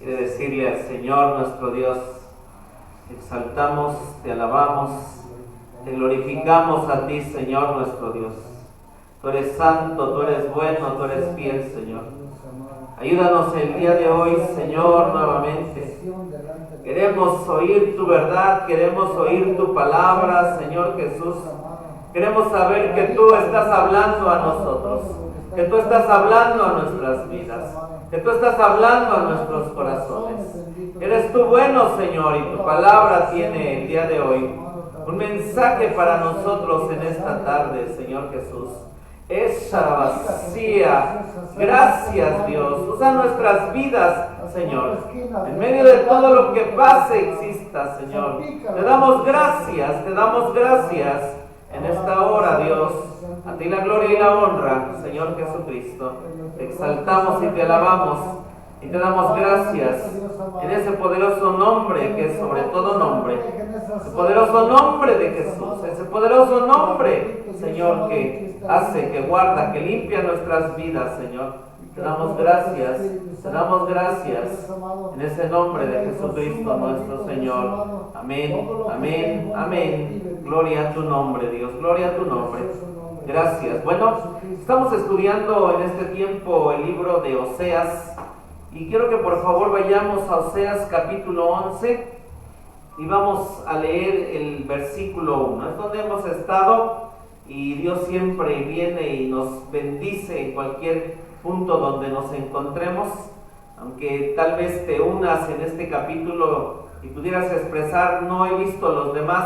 y de decirle al Señor nuestro Dios: te exaltamos, te alabamos, te glorificamos a ti, Señor nuestro Dios. Tú eres santo, tú eres bueno, tú eres fiel, Señor. Ayúdanos el día de hoy, Señor, nuevamente. Queremos oír tu verdad, queremos oír tu palabra, Señor Jesús. Queremos saber que tú estás hablando a nosotros, que tú estás hablando a nuestras vidas, que tú estás hablando a nuestros corazones. Eres tú bueno, Señor, y tu palabra tiene el día de hoy un mensaje para nosotros en esta tarde, Señor Jesús. Esa vacía. Gracias, Dios. Usa nuestras vidas, Señor. En medio de todo lo que pase, exista, Señor. Te damos gracias en esta hora, Dios. A ti la gloria y la honra, Señor Jesucristo. Te exaltamos y te alabamos y te damos gracias en ese poderoso nombre que es sobre todo nombre. Ese poderoso nombre de Jesús. Ese poderoso nombre, Señor, que hace, que guarda, que limpia nuestras vidas, Señor. Te damos gracias en ese nombre de Jesucristo nuestro Señor. Amén, amén, amén. Gloria a tu nombre, Dios, gloria a tu nombre. Gracias. Bueno, estamos estudiando en este tiempo el libro de Oseas y quiero que por favor vayamos a Oseas capítulo 11 y vamos a leer el versículo 1. Es donde hemos estado y Dios siempre viene y nos bendice en cualquier punto donde nos encontremos, aunque tal vez te unas en este capítulo y pudieras expresar: no he visto los demás.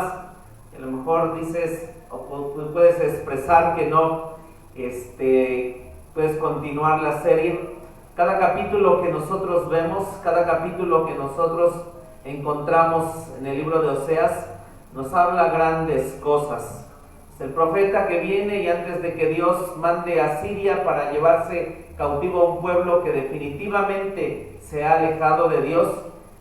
A lo mejor dices o puedes expresar que no puedes continuar la serie. Cada capítulo que nosotros vemos, cada capítulo que nosotros encontramos en el libro de Oseas nos habla grandes cosas. Es el profeta que viene y antes de que Dios mande a Siria para llevarse cautivo a un pueblo que definitivamente se ha alejado de Dios,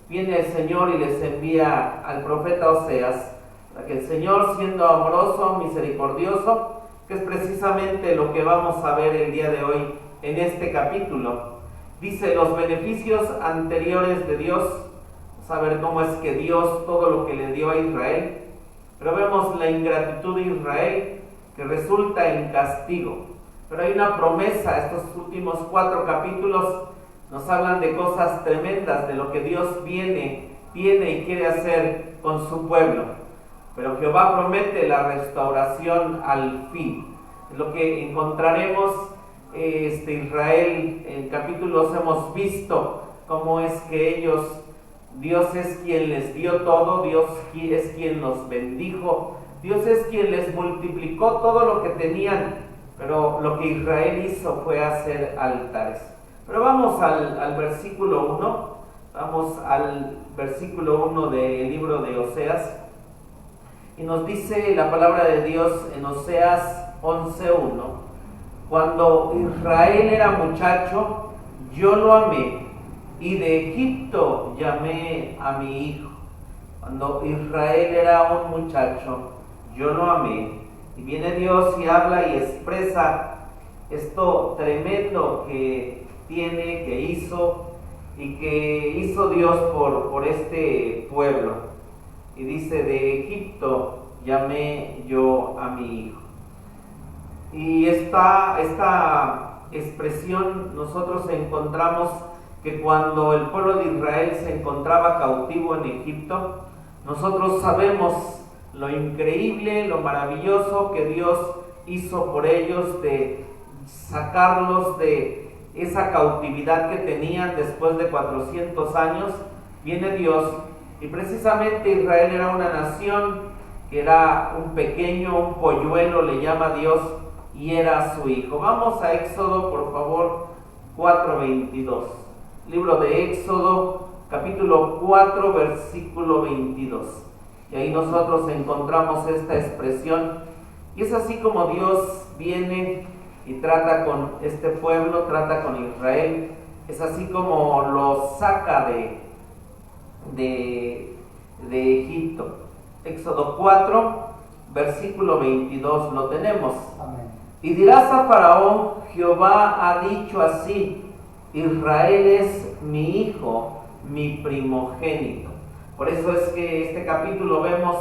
viene el Señor y les envía al profeta Oseas para que el Señor, siendo amoroso, misericordioso, que es precisamente lo que vamos a ver el día de hoy en este capítulo, dice los beneficios anteriores de Dios. Vamos a ver cómo es que Dios todo lo que le dio a Israel, pero vemos la ingratitud de Israel que resulta en castigo. Pero hay una promesa. Estos últimos 4 capítulos nos hablan de cosas tremendas, de lo que Dios viene y quiere hacer con su pueblo. Pero Jehová promete la restauración al fin. Es lo que encontraremos. Israel, en capítulos hemos visto cómo es que ellos, Dios es quien les dio todo, Dios es quien los bendijo, Dios es quien les multiplicó todo lo que tenían, pero lo que Israel hizo fue hacer altares. Pero vamos al versículo 1, vamos al versículo 1 del libro de Oseas, y nos dice la palabra de Dios en Oseas 11:1: cuando Israel era muchacho, yo lo amé, y de Egipto llamé a mi hijo. Cuando Israel era un muchacho, yo lo amé. Y viene Dios y habla y expresa esto tremendo que tiene, que hizo y que hizo Dios por este pueblo. Y dice: de Egipto llamé yo a mi hijo. Y esta expresión nosotros encontramos que cuando el pueblo de Israel se encontraba cautivo en Egipto, nosotros sabemos lo increíble, lo maravilloso que Dios hizo por ellos de sacarlos de esa cautividad que tenían después de 400 años. Viene Dios y precisamente Israel era una nación que era un pequeño, un polluelo, le llama Dios, y era su hijo. Vamos a Éxodo, por favor, 4:22. Libro de Éxodo, capítulo 4, versículo 22. Y ahí nosotros encontramos esta expresión. Y es así como Dios viene y trata con este pueblo, trata con Israel. Es así como lo saca de Egipto. Éxodo 4, versículo 22, lo tenemos. Amén. Y dirás a Faraón: Jehová ha dicho así: Israel es mi hijo, mi primogénito. Por eso es que este capítulo vemos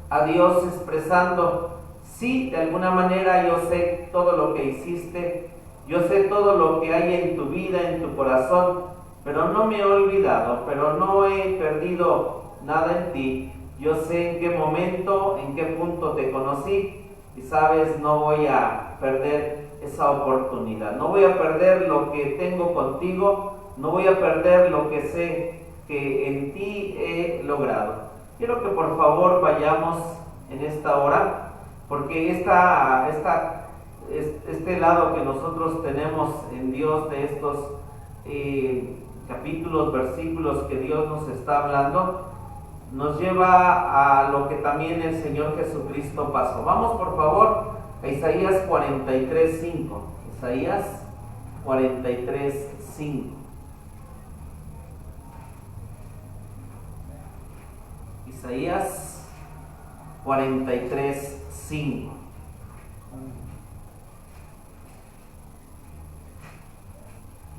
a Dios expresando: sí, de alguna manera yo sé todo lo que hiciste, yo sé todo lo que hay en tu vida, en tu corazón, pero no me he olvidado, pero no he perdido nada en ti. Yo sé en qué momento, en qué punto te conocí, y sabes, no voy a perder esa oportunidad, no voy a perder lo que tengo contigo, no voy a perder lo que sé que en ti he logrado. Quiero que por favor vayamos en esta hora, porque este lado que nosotros tenemos en Dios, de estos capítulos, versículos que Dios nos está hablando, nos lleva a lo que también el Señor Jesucristo pasó. Vamos por favor a Isaías 43:5. Isaías 43:5. Isaías 43:5.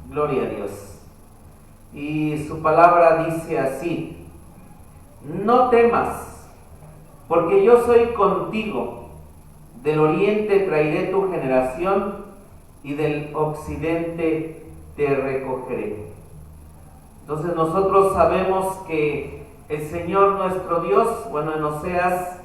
Gloria a Dios. Y su palabra dice así: no temas, porque yo soy contigo. Del oriente traeré tu generación, y del occidente te recogeré. Entonces nosotros sabemos que el Señor nuestro Dios, bueno, en Oseas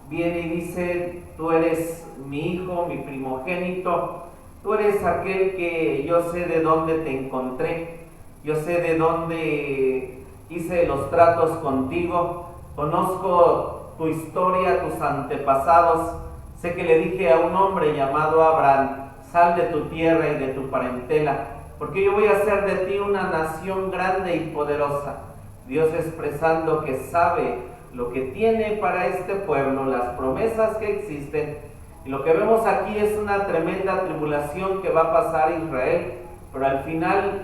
viene y dice: tú eres mi hijo, mi primogénito, tú eres aquel que yo sé de dónde te encontré, yo sé de dónde hice los tratos contigo, conozco tu historia, tus antepasados. Sé que le dije a un hombre llamado Abraham: sal de tu tierra y de tu parentela, porque yo voy a hacer de ti una nación grande y poderosa. Dios expresando que sabe lo que tiene para este pueblo, las promesas que existen. Y lo que vemos aquí es una tremenda tribulación que va a pasar a Israel, pero al final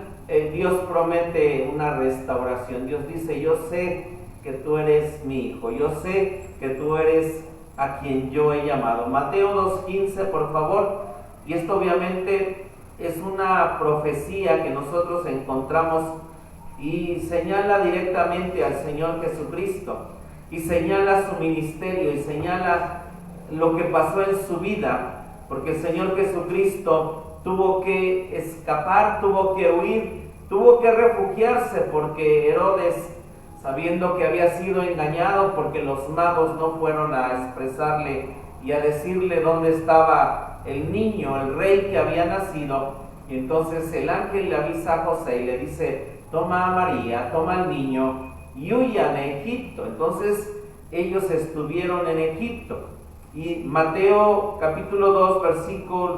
Dios promete una restauración. Dios dice: yo sé que tú eres mi hijo, yo sé que tú eres a quien yo he llamado. Mateo 2:15, por favor. Y esto obviamente es una profecía que nosotros encontramos y señala directamente al Señor Jesucristo, y señala su ministerio, y señala lo que pasó en su vida, porque el Señor Jesucristo tuvo que escapar, tuvo que huir, tuvo que refugiarse, porque Herodes, sabiendo que había sido engañado, porque los magos no fueron a expresarle y a decirle dónde estaba el niño, el rey que había nacido, y entonces el ángel le avisa a José y le dice: toma a María, toma al niño y huyan a Egipto. Entonces ellos estuvieron en Egipto. Y Mateo capítulo 2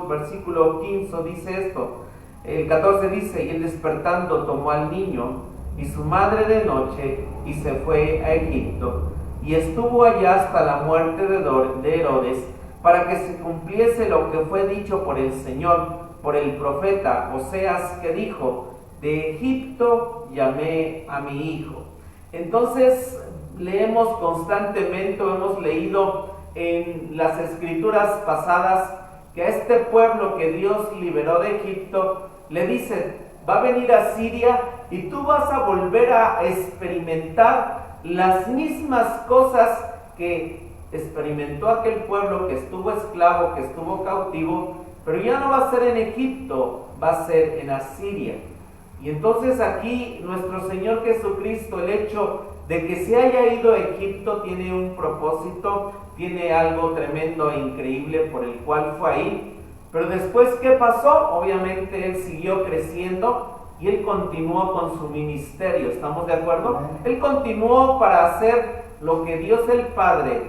versículo 15 dice esto. El 14 dice: y él despertando tomó al niño y su madre de noche y se fue a Egipto, y estuvo allá hasta la muerte de Herodes, para que se cumpliese lo que fue dicho por el Señor, por el profeta Oseas, que dijo: de Egipto llamé a mi hijo. Entonces leemos constantemente, hemos leído en las escrituras pasadas, que a este pueblo que Dios liberó de Egipto, le dice: va a venir a Siria y tú vas a volver a experimentar las mismas cosas que experimentó aquel pueblo que estuvo esclavo, que estuvo cautivo, pero ya no va a ser en Egipto, va a ser en Asiria. Y entonces aquí nuestro Señor Jesucristo, el hecho de que se haya ido a Egipto, tiene un propósito, tiene algo tremendo e increíble por el cual fue ahí. Pero después, ¿qué pasó? Obviamente él siguió creciendo y él continuó con su ministerio. ¿Estamos de acuerdo? Él continuó para hacer lo que Dios el Padre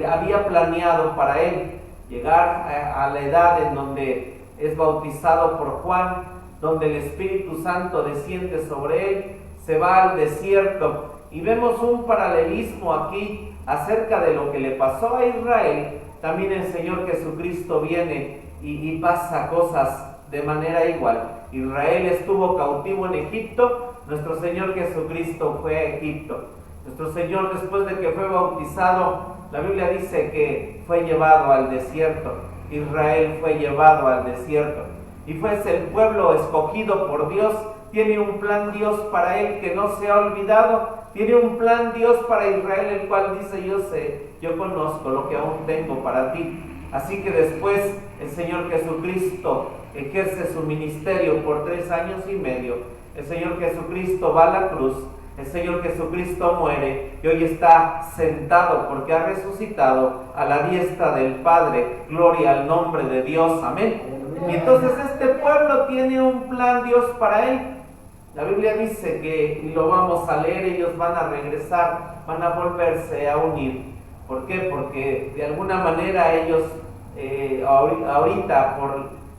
había planeado para él. Llegar a la edad en donde es bautizado por Juan, donde el Espíritu Santo desciende sobre él, se va al desierto. Y vemos un paralelismo aquí acerca de lo que le pasó a Israel. También el Señor Jesucristo viene y pasa cosas de manera igual. Israel estuvo cautivo en Egipto, nuestro Señor Jesucristo fue a Egipto. Nuestro Señor, después de que fue bautizado, la Biblia dice que fue llevado al desierto. Israel fue llevado al desierto y fue el pueblo escogido por Dios tiene un plan Dios para él que no se ha olvidado. Tiene un plan Dios para Israel, el cual dice: yo sé, yo conozco lo que aún tengo para ti. Así que después el Señor Jesucristo ejerce su ministerio por 3 años y medio. El Señor Jesucristo va a la cruz. El Señor Jesucristo muere y hoy está sentado porque ha resucitado a la diestra del Padre. Gloria al nombre de Dios. Amén. Y entonces este pueblo tiene un plan Dios para él. La Biblia dice que, y lo vamos a leer, ellos van a regresar, van a volverse a unir. ¿Por qué? Porque de alguna manera ellos, ahorita,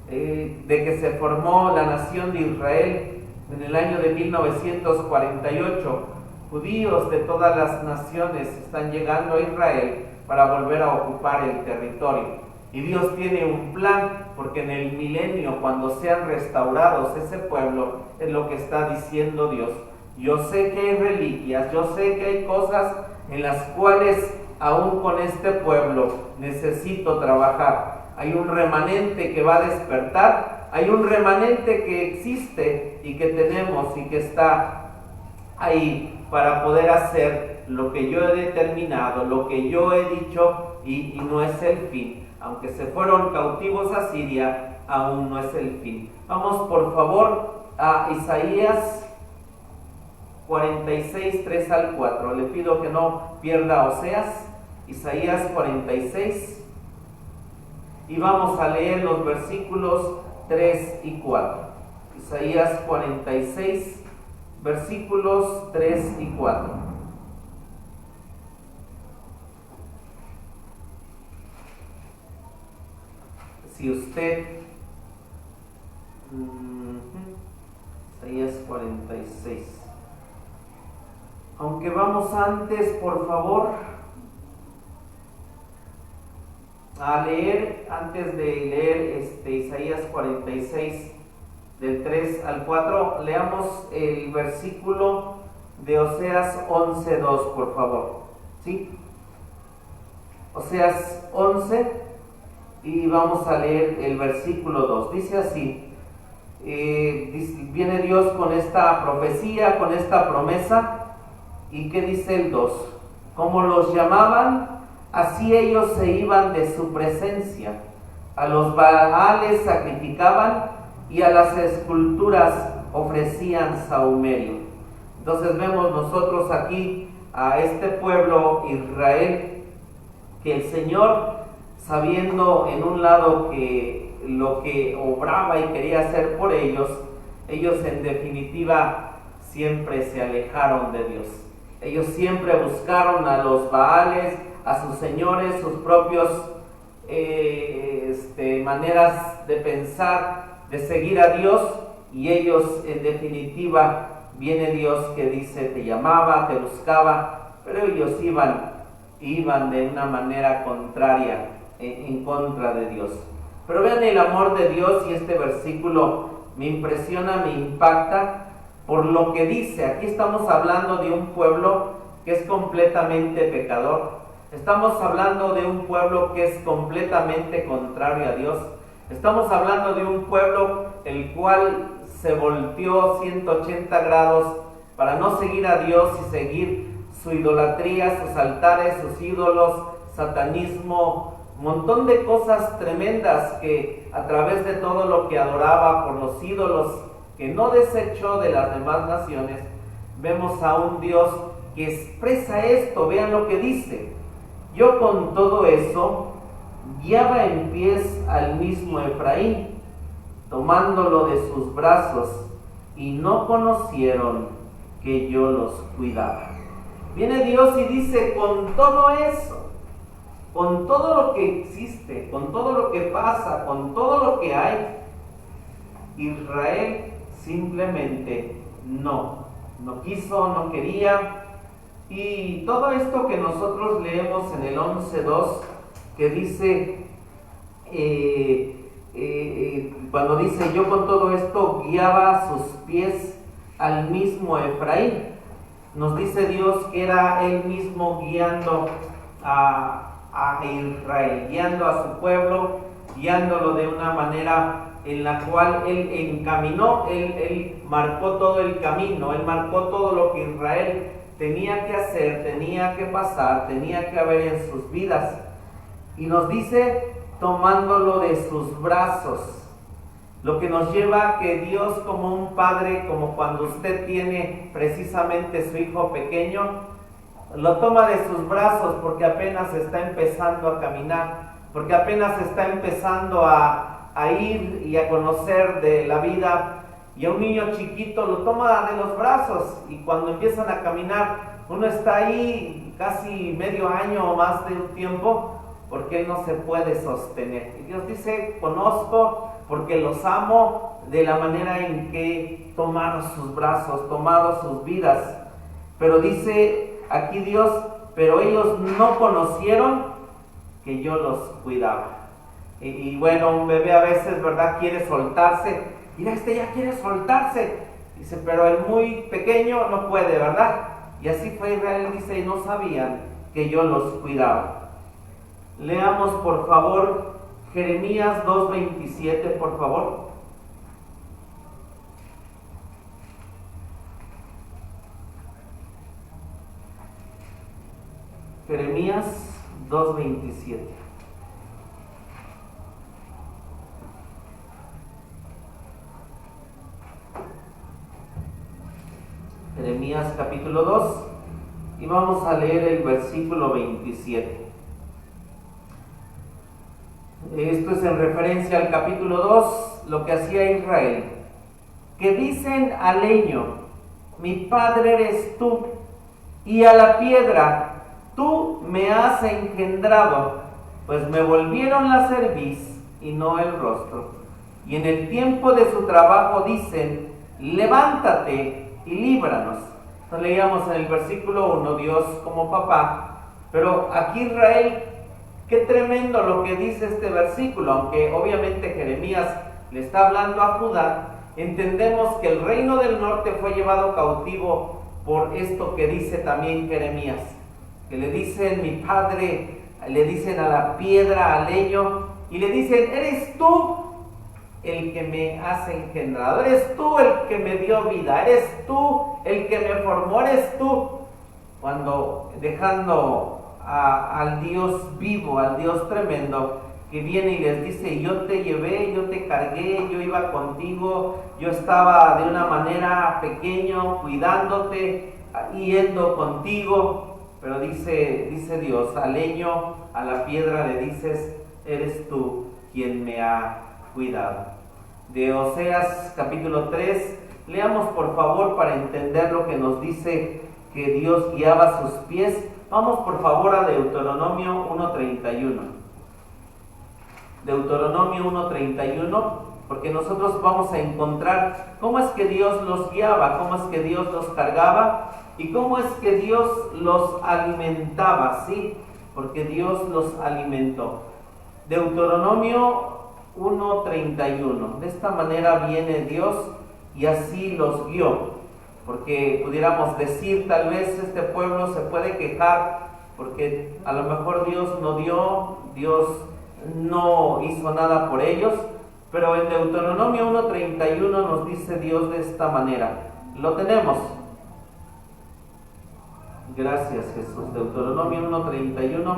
de que se formó la nación de Israel, en el año de 1948, judíos de todas las naciones están llegando a Israel para volver a ocupar el territorio. Y Dios tiene un plan, porque en el milenio, cuando sean restaurados ese pueblo, es lo que está diciendo Dios. Yo sé que hay reliquias, yo sé que hay cosas en las cuales aún con este pueblo necesito trabajar. Hay un remanente que va a despertar, hay un remanente que existe y que tenemos y que está ahí para poder hacer lo que yo he determinado, lo que yo he dicho, y no es el fin. Aunque se fueron cautivos a Siria, aún no es el fin. Vamos por favor a Isaías 46, 3 al 4. Le pido que no pierda Oseas. Isaías 46. Y vamos a leer los versículos 3 y 4. Isaías 46, versículos 3 y 4. Si usted, Isaías 46, aunque vamos antes, por favor, a leer, antes de leer Isaías 46, del 3 al 4, leamos el versículo de Oseas 11:2, por favor, ¿sí? Oseas 11, y vamos a leer el versículo 2. Dice así, viene Dios con esta profecía, con esta promesa. ¿Y qué dice el 2? Como los llamaban, así ellos se iban de su presencia. A los baales sacrificaban y a las esculturas ofrecían sahumerio. Entonces vemos nosotros aquí a este pueblo Israel, que el Señor, sabiendo en un lado que lo que obraba y quería hacer por ellos en definitiva siempre se alejaron de Dios. Ellos siempre buscaron a los baales, a sus señores, sus propios maneras de pensar, de seguir a Dios, y ellos en definitiva, viene Dios que dice: te llamaba, te buscaba, pero ellos iban de una manera contraria, en contra de Dios. Pero vean el amor de Dios, y este versículo me impresiona, me impacta por lo que dice. Aquí estamos hablando de un pueblo que es completamente pecador. Estamos hablando de un pueblo que es completamente contrario a Dios. Estamos hablando de un pueblo el cual se volteó 180 grados para no seguir a Dios y seguir su idolatría, sus altares, sus ídolos, satanismo, un montón de cosas tremendas que a través de todo lo que adoraba por los ídolos que no desechó de las demás naciones, vemos a un Dios que expresa esto. Vean lo que dice: yo con todo eso guiaba en pies al mismo Efraín, tomándolo de sus brazos, y no conocieron que yo los cuidaba. Viene Dios y dice: con todo eso, con todo lo que existe, con todo lo que pasa, con todo lo que hay, Israel simplemente no quiso, no quería. Y todo esto que nosotros leemos en el 11:2, que dice, cuando dice: yo con todo esto guiaba sus pies al mismo Efraín, nos dice Dios que era Él mismo guiando a Israel, guiando a su pueblo, guiándolo de una manera en la cual Él encaminó, Él marcó todo el camino, Él marcó todo lo que Israel tenía que hacer, tenía que pasar, tenía que haber en sus vidas. Y nos dice, tomándolo de sus brazos, lo que nos lleva a que Dios, como un padre, como cuando usted tiene precisamente su hijo pequeño, lo toma de sus brazos porque apenas está empezando a caminar, porque apenas está empezando a ir y a conocer de la vida. Y a un niño chiquito lo toma de los brazos, y cuando empiezan a caminar, uno está ahí casi medio año o más de un tiempo, porque él no se puede sostener. Y Dios dice, conozco porque los amo de la manera en que he tomado sus brazos, tomado sus vidas. Pero dice aquí Dios, pero ellos no conocieron que yo los cuidaba. Y bueno, un bebé a veces, ¿verdad?, quiere soltarse. Mira, ya quiere soltarse. Dice, pero el muy pequeño no puede, ¿verdad? Y así fue Israel, dice, y no sabían que yo los cuidaba. Leamos, por favor, Jeremías 2:27, por favor. Jeremías 2:27. Jeremías capítulo 2, y vamos a leer el versículo 27. Esto es en referencia al capítulo 2, lo que hacía Israel. Que dicen al leño, mi padre eres tú, y a la piedra, tú me has engendrado, pues me volvieron la cerviz y no el rostro. Y en el tiempo de su trabajo dicen, levántate y líbranos. Entonces leíamos en el versículo 1, Dios como papá, pero aquí Israel, qué tremendo lo que dice este versículo, aunque obviamente Jeremías le está hablando a Judá. Entendemos que el reino del norte fue llevado cautivo por esto que dice también Jeremías, que le dicen mi padre, le dicen a la piedra, al leño, y le dicen, eres tú el que me has engendrado, eres tú el que me dio vida, eres tú el que me formó, eres tú. Cuando dejando al Dios vivo, al Dios tremendo, que viene y les dice, yo te llevé, yo te cargué, yo iba contigo, yo estaba de una manera pequeño, cuidándote, yendo contigo, pero dice Dios, al leño, a la piedra le dices, eres tú quien me ha cuidado. De Oseas capítulo 3, leamos por favor para entender lo que nos dice que Dios guiaba sus pies. Vamos por favor a Deuteronomio 1:31. Deuteronomio 1:31, porque nosotros vamos a encontrar cómo es que Dios los guiaba, cómo es que Dios los cargaba y cómo es que Dios los alimentaba, ¿sí? Porque Dios los alimentó. Deuteronomio 1:31. De esta manera viene Dios y así los guió. Porque pudiéramos decir, tal vez este pueblo se puede quejar porque a lo mejor Dios no dio, Dios no hizo nada por ellos, pero en Deuteronomio 1:31 nos dice Dios de esta manera. Lo tenemos. Gracias, Jesús. Deuteronomio 1:31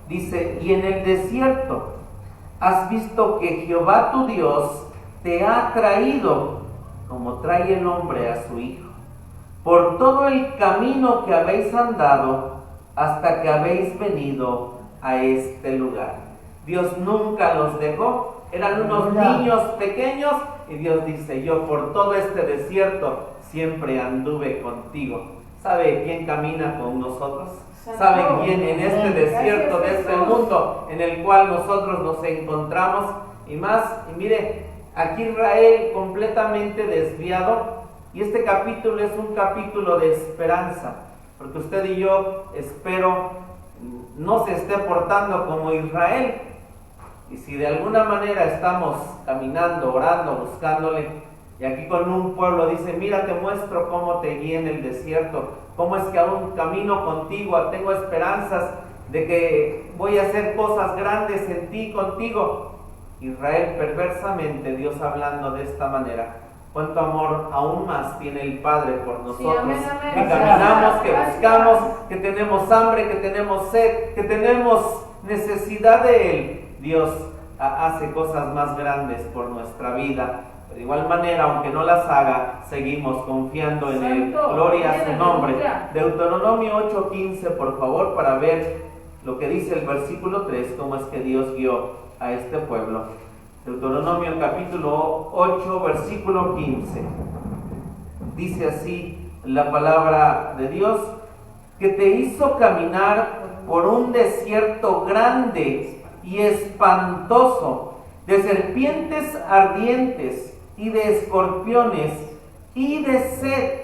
dice, y en el desierto has visto que Jehová tu Dios te ha traído como trae el hombre a su hijo, por todo el camino que habéis andado hasta que habéis venido a este lugar. Dios nunca los dejó, eran unos niños pequeños y Dios dice, yo por todo este desierto siempre anduve contigo. ¿Sabe quién camina con nosotros? ¿Sabe quién en este desierto de este mundo en el cual nosotros nos encontramos? Y mire, aquí Israel completamente desviado, y este capítulo es un capítulo de esperanza, porque usted y yo, espero, no se esté portando como Israel, y si de alguna manera estamos caminando, orando, buscándole, y aquí con un pueblo dice, mira, te muestro cómo te guié en el desierto, cómo es que aún camino contigo, tengo esperanzas de que voy a hacer cosas grandes en ti, contigo. Israel perversamente, Dios hablando de esta manera. Cuánto amor aún más tiene el Padre por nosotros, Sí, amén, amén. que caminamos, que buscamos, que tenemos hambre, que tenemos sed, que tenemos necesidad de Él. Dios hace cosas más grandes por nuestra vida. De igual manera, aunque no las haga, seguimos confiando en Él. Gloria a su nombre. Deuteronomio 8:15, por favor, para ver lo que dice el versículo 3, cómo es que Dios guió a este pueblo. Deuteronomio capítulo 8, versículo 15. Dice así la palabra de Dios, que te hizo caminar por un desierto grande y espantoso, de serpientes ardientes y de escorpiones y de sed,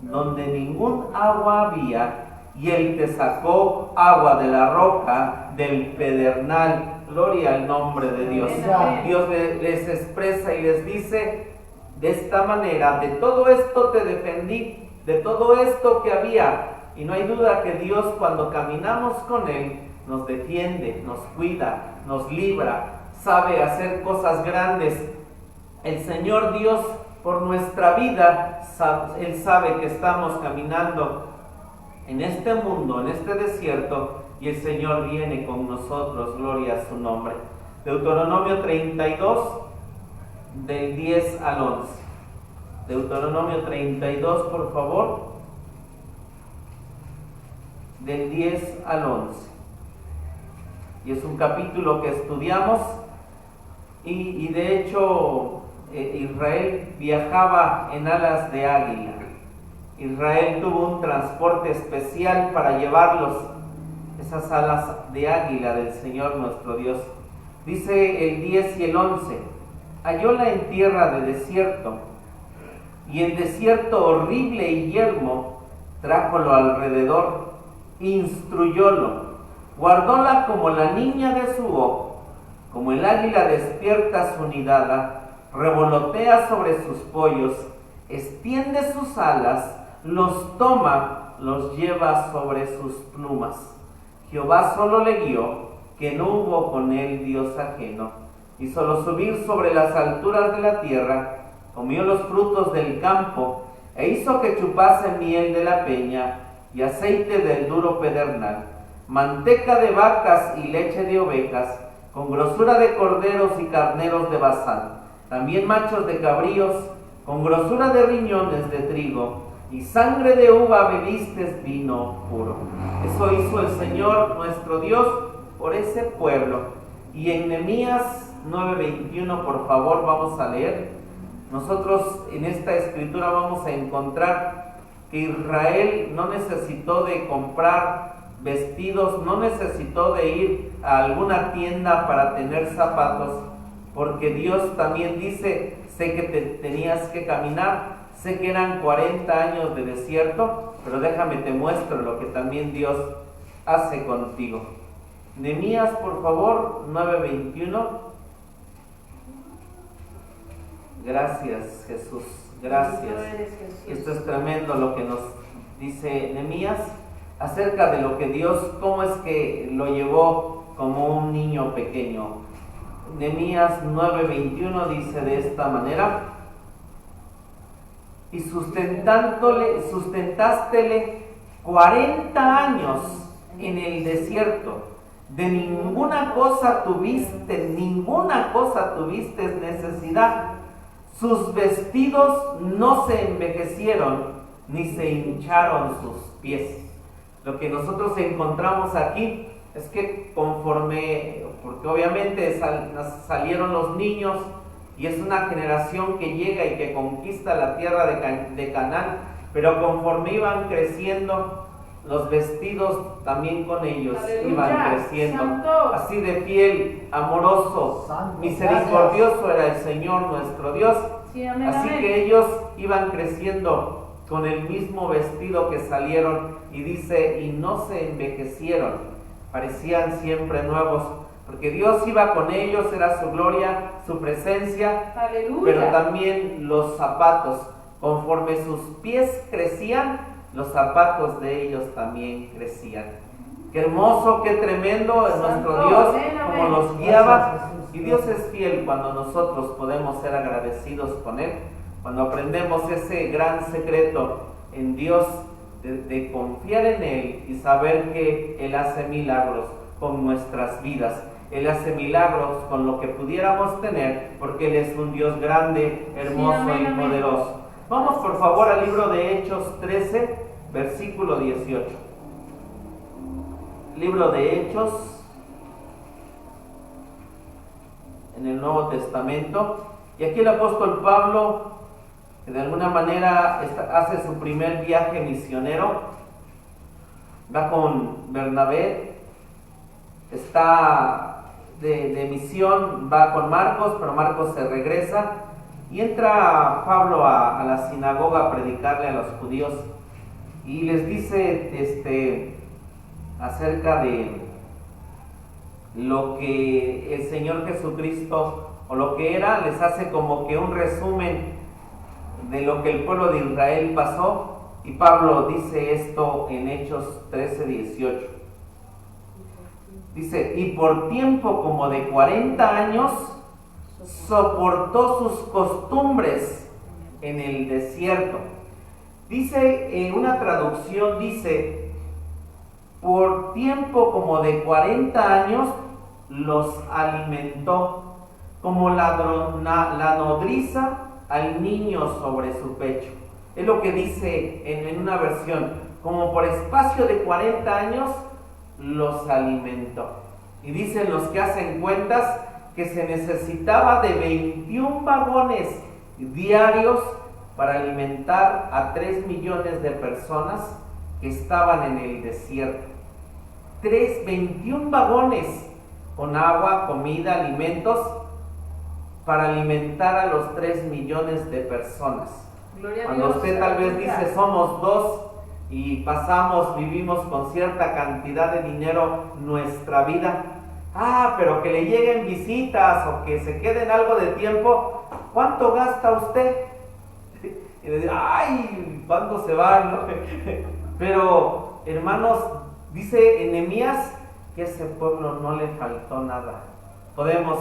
donde ningún agua había, y Él te sacó agua de la roca del pedernal. Gloria al nombre de Dios. Dios les expresa y les dice de esta manera: de todo esto te defendí, de todo esto que había. Y no hay duda que Dios, cuando caminamos con Él, nos defiende, nos cuida, nos libra, sabe hacer cosas grandes. El Señor Dios, por nuestra vida, Él sabe que estamos caminando en este mundo, en este desierto, y el Señor viene con nosotros. Gloria a su nombre. Deuteronomio 32, del 10 al 11. Deuteronomio 32, por favor, del 10 al 11. Y es un capítulo que estudiamos, y de hecho Israel viajaba en alas de águila. Israel tuvo un transporte especial para llevarlos, esas alas de águila del Señor nuestro Dios. Dice el 10 y el 11: hallóla en tierra de desierto, y en desierto horrible y yermo, trájolo alrededor, instruyólo, guardóla como la niña de su ojo, como el águila despierta su nidada, revolotea sobre sus pollos, extiende sus alas, los toma, los lleva sobre sus plumas. Jehová solo le guió, que no hubo con él Dios ajeno. Hízolo subir sobre las alturas de la tierra, comió los frutos del campo, e hizo que chupase miel de la peña y aceite del duro pedernal, manteca de vacas y leche de ovejas, con grosura de corderos y carneros de Basán, también machos de cabríos, con grosura de riñones de trigo, y sangre de uva bebistes vino puro. Eso hizo el Señor nuestro Dios por ese pueblo. Y en Nehemías 9:21, por favor, vamos a leer. Nosotros en esta escritura vamos a encontrar que Israel no necesitó de comprar vestidos, no necesitó de ir a alguna tienda para tener zapatos, porque Dios también dice: sé que tenías que caminar, sé que eran 40 años de desierto, pero déjame te muestro lo que también Dios hace contigo. Nehemías, por favor, 9:21. Gracias, Jesús, gracias. Esto es tremendo lo que nos dice Nehemías acerca de lo que Dios, cómo es que lo llevó como un niño pequeño. Nehemías 9:21 dice de esta manera: y sustentástele 40 años en el desierto, de ninguna cosa tuviste necesidad. Sus vestidos no se envejecieron, ni se hincharon sus pies. Lo que nosotros encontramos aquí es que conforme, porque obviamente salieron los niños, y es una generación que llega y que conquista la tierra de Canaán, pero conforme iban creciendo, los vestidos también con ellos. Aleluya, iban creciendo. Santo. Así de fiel, amoroso, Santo, misericordioso gracias. Era el Señor nuestro Dios. Sí, amén, así amén. Que ellos iban creciendo con el mismo vestido que salieron, y dice: y no se envejecieron, parecían siempre nuevos, porque Dios iba con ellos, era su gloria, su presencia. Aleluya. Pero también los zapatos, conforme sus pies crecían, los zapatos de ellos también crecían. Qué hermoso, qué tremendo es nuestro Dios, como los guiaba. Y Dios es fiel cuando nosotros podemos ser agradecidos con Él, cuando aprendemos ese gran secreto en Dios de confiar en Él y saber que Él hace milagros con nuestras vidas. Él hace milagros con lo que pudiéramos tener, porque Él es un Dios grande, hermoso, sí, amén, y poderoso. Amén. Vamos por favor al libro de Hechos 13, versículo 18. Libro de Hechos, en el Nuevo Testamento. Y aquí el apóstol Pablo, que de alguna manera hace su primer viaje misionero, va con Bernabé, está de misión, va con Marcos, pero Marcos se regresa y entra Pablo a la sinagoga a predicarle a los judíos y les dice acerca de lo que el Señor Jesucristo, o lo que era, les hace como que un resumen de lo que el pueblo de Israel pasó, y Pablo dice esto en Hechos 13, 18. Dice, y por tiempo como de 40 años soportó sus costumbres en el desierto. Dice, en una traducción dice, por tiempo como de 40 años los alimentó, como la nodriza al niño sobre su pecho. Es lo que dice en una versión, como por espacio de 40 años los alimentó. Y dicen los que hacen cuentas que se necesitaba de 21 vagones diarios para alimentar a 3 millones de personas que estaban en el desierto. 21 vagones con agua, comida, alimentos para alimentar a los 3 millones de personas. Cuando usted tal vez dice somos 2 y vivimos con cierta cantidad de dinero nuestra vida, pero que le lleguen visitas o que se queden algo de tiempo, ¿cuánto gasta usted? Y le dice, ¿cuándo se va? ¿No? Pero hermanos, dice Nehemías que a ese pueblo no le faltó nada. Podemos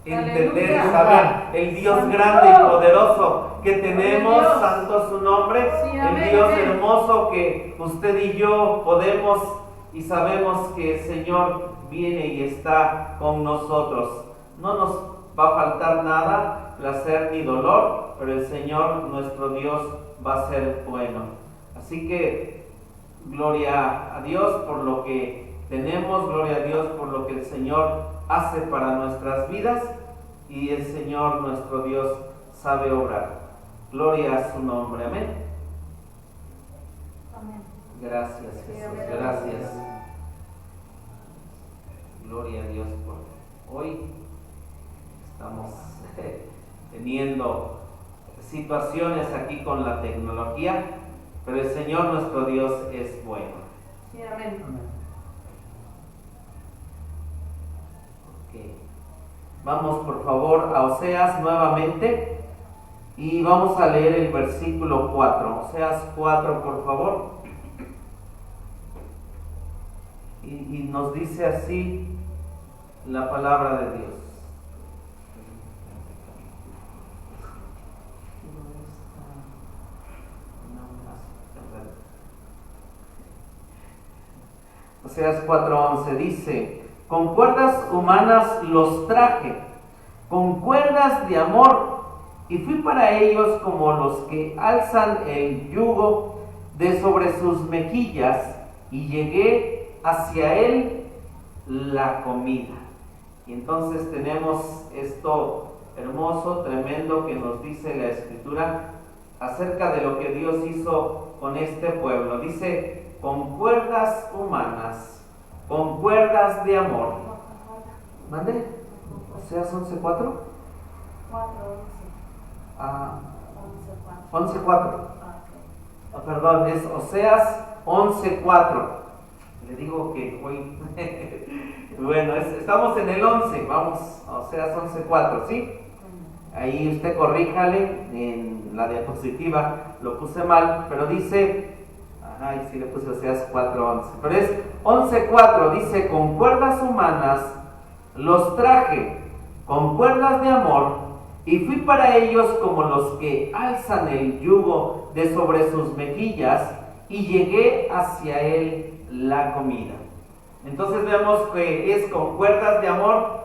entender y saber el Dios grande y poderoso que tenemos, santo su nombre, sí, el Dios hermoso que usted y yo podemos y sabemos que el Señor viene y está con nosotros. No nos va a faltar nada, placer ni dolor, pero el Señor nuestro Dios va a ser bueno. Así que gloria a Dios por lo que tenemos, gloria a Dios por lo que el Señor hace para nuestras vidas, y el Señor nuestro Dios sabe obrar. Gloria a su nombre, amén. Amén. Gracias, Jesús, gracias. Gloria a Dios por hoy. Estamos teniendo situaciones aquí con la tecnología, pero el Señor nuestro Dios es bueno. Sí, amén. Okay. Vamos por favor a Oseas nuevamente y vamos a leer el versículo 4. Oseas 4, por favor. Y nos dice así la palabra de Dios. Oseas 4:11 dice, con cuerdas humanas los traje, con cuerdas de amor, y fui para ellos como los que alzan el yugo de sobre sus mejillas, y llegué hacia él la comida. Y entonces tenemos esto hermoso, tremendo, que nos dice la Escritura acerca de lo que Dios hizo con este pueblo. Dice, con cuerdas humanas, con cuerdas de amor. ¿Mande? ¿Oseas 11:4? 4:11. 11:4. Perdón, es Oseas 11:4. Le digo que hoy... Bueno, estamos en el 11, vamos a Oseas 11:4, ¿sí? Ahí usted corríjale, en la diapositiva lo puse mal, pero dice... sí le puse Oseas 4:11, pero es 11:4, dice, con cuerdas humanas los traje, con cuerdas de amor, y fui para ellos como los que alzan el yugo de sobre sus mejillas, y llegué hacia él la comida. Entonces vemos que es con cuerdas de amor,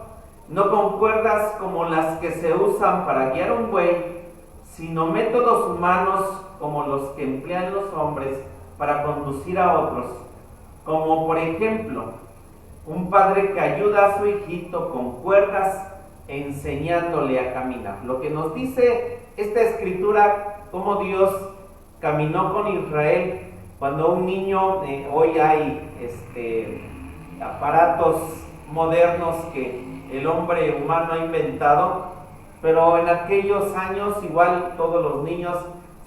no con cuerdas como las que se usan para guiar un buey, sino métodos humanos como los que emplean los hombres para conducir a otros, como por ejemplo un padre que ayuda a su hijito con cuerdas enseñándole a caminar. Lo que nos dice esta escritura, cómo Dios caminó con Israel cuando un niño, hoy hay aparatos modernos que el hombre humano ha inventado, pero en aquellos años igual todos los niños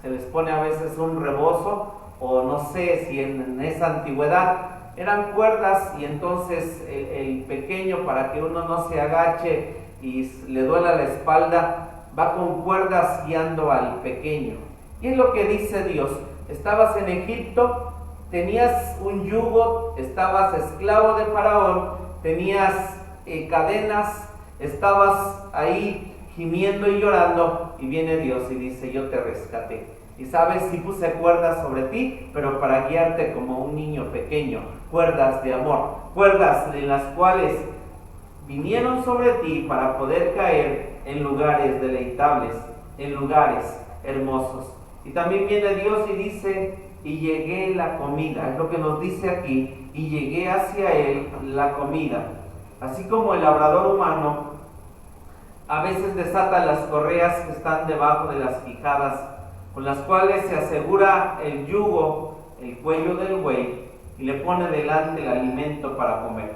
se les pone a veces un rebozo, o no sé si en esa antigüedad eran cuerdas, y entonces el pequeño, para que uno no se agache y le duela la espalda, va con cuerdas guiando al pequeño. Y es lo que dice Dios: estabas en Egipto, tenías un yugo, estabas esclavo de Faraón, tenías cadenas, estabas ahí gimiendo y llorando, y viene Dios y dice: yo te rescaté. Y sabes, sí puse cuerdas sobre ti, pero para guiarte como un niño pequeño, cuerdas de amor, cuerdas en las cuales vinieron sobre ti para poder caer en lugares deleitables, en lugares hermosos. Y también viene Dios y dice: y llegué la comida, es lo que nos dice aquí, y llegué hacia él la comida. Así como el labrador humano a veces desata las correas que están debajo de las quijadas, con las cuales se asegura el yugo, el cuello del buey, y le pone delante el alimento para comer.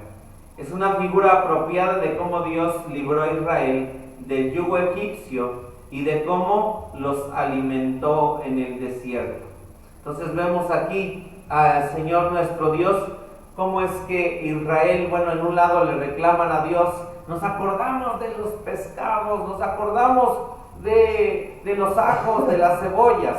Es una figura apropiada de cómo Dios libró a Israel del yugo egipcio y de cómo los alimentó en el desierto. Entonces vemos aquí al Señor nuestro Dios, cómo es que Israel, bueno, en un lado le reclaman a Dios: nos acordamos de los pescados, nos acordamos de los ajos, de las cebollas,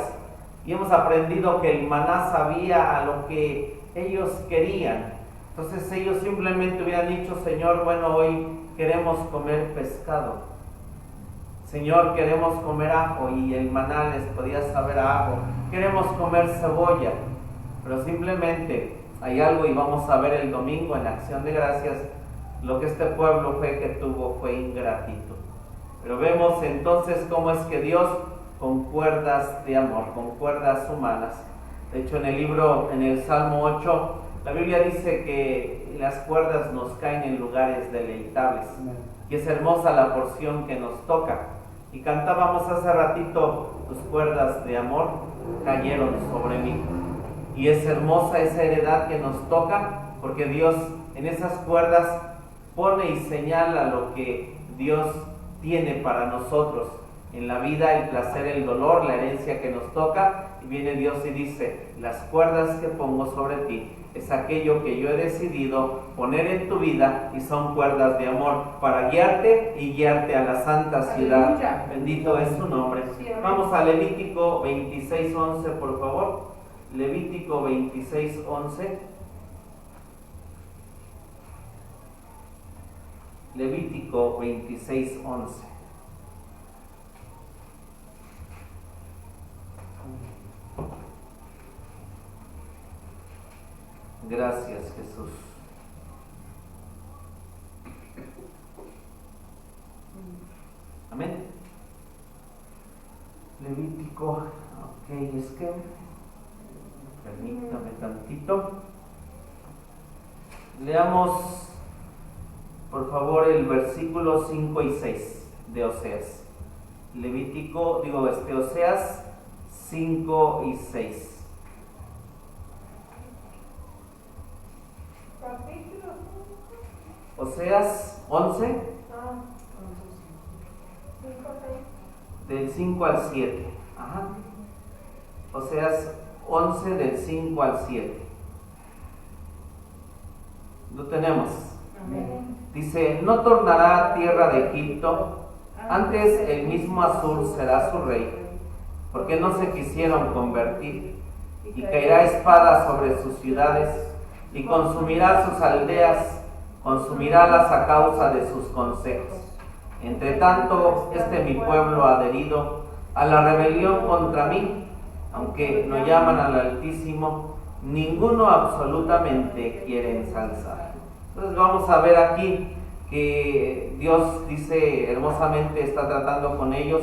y hemos aprendido que el maná sabía a lo que ellos querían. Entonces ellos simplemente hubieran dicho: Señor, bueno, hoy queremos comer pescado, Señor, queremos comer ajo, y el maná les podía saber a ajo, queremos comer cebolla. Pero simplemente hay algo, y vamos a ver el domingo en Acción de Gracias, lo que este pueblo fue ingratitud. Pero vemos entonces cómo es que Dios, con cuerdas de amor, con cuerdas humanas. De hecho, en el Salmo 8, la Biblia dice que las cuerdas nos caen en lugares deleitables. Y es hermosa la porción que nos toca. Y cantábamos hace ratito: tus cuerdas de amor cayeron sobre mí. Y es hermosa esa heredad que nos toca, porque Dios en esas cuerdas pone y señala lo que Dios tiene para nosotros en la vida, el placer, el dolor, la herencia que nos toca. Y viene Dios y dice: las cuerdas que pongo sobre ti es aquello que yo he decidido poner en tu vida, y son cuerdas de amor para guiarte y guiarte a la santa ciudad. Aleluya. Bendito es su nombre. Sí, vamos a Levítico 26:11, por favor. Levítico 26:11. Levítico 26:11. Gracias, Jesús. Amén. Levítico, ok, es que permítame tantito. Leamos, por favor, el versículo 5 y 6 de Oseas. Oseas 5 y 6. Oseas 11, del 5 al 7. Ajá. Oseas 11, del 5 al 7. Lo tenemos. Amén. Dice: no tornará a tierra de Egipto, antes el mismo Asur será su rey, porque no se quisieron convertir, y caerá espada sobre sus ciudades, y consumirá sus aldeas, consumirálas a causa de sus consejos. Entre tanto, mi pueblo adherido a la rebelión contra mí, aunque no llaman al Altísimo, ninguno absolutamente quiere ensalzar. Entonces vamos a ver aquí que Dios dice hermosamente, está tratando con ellos,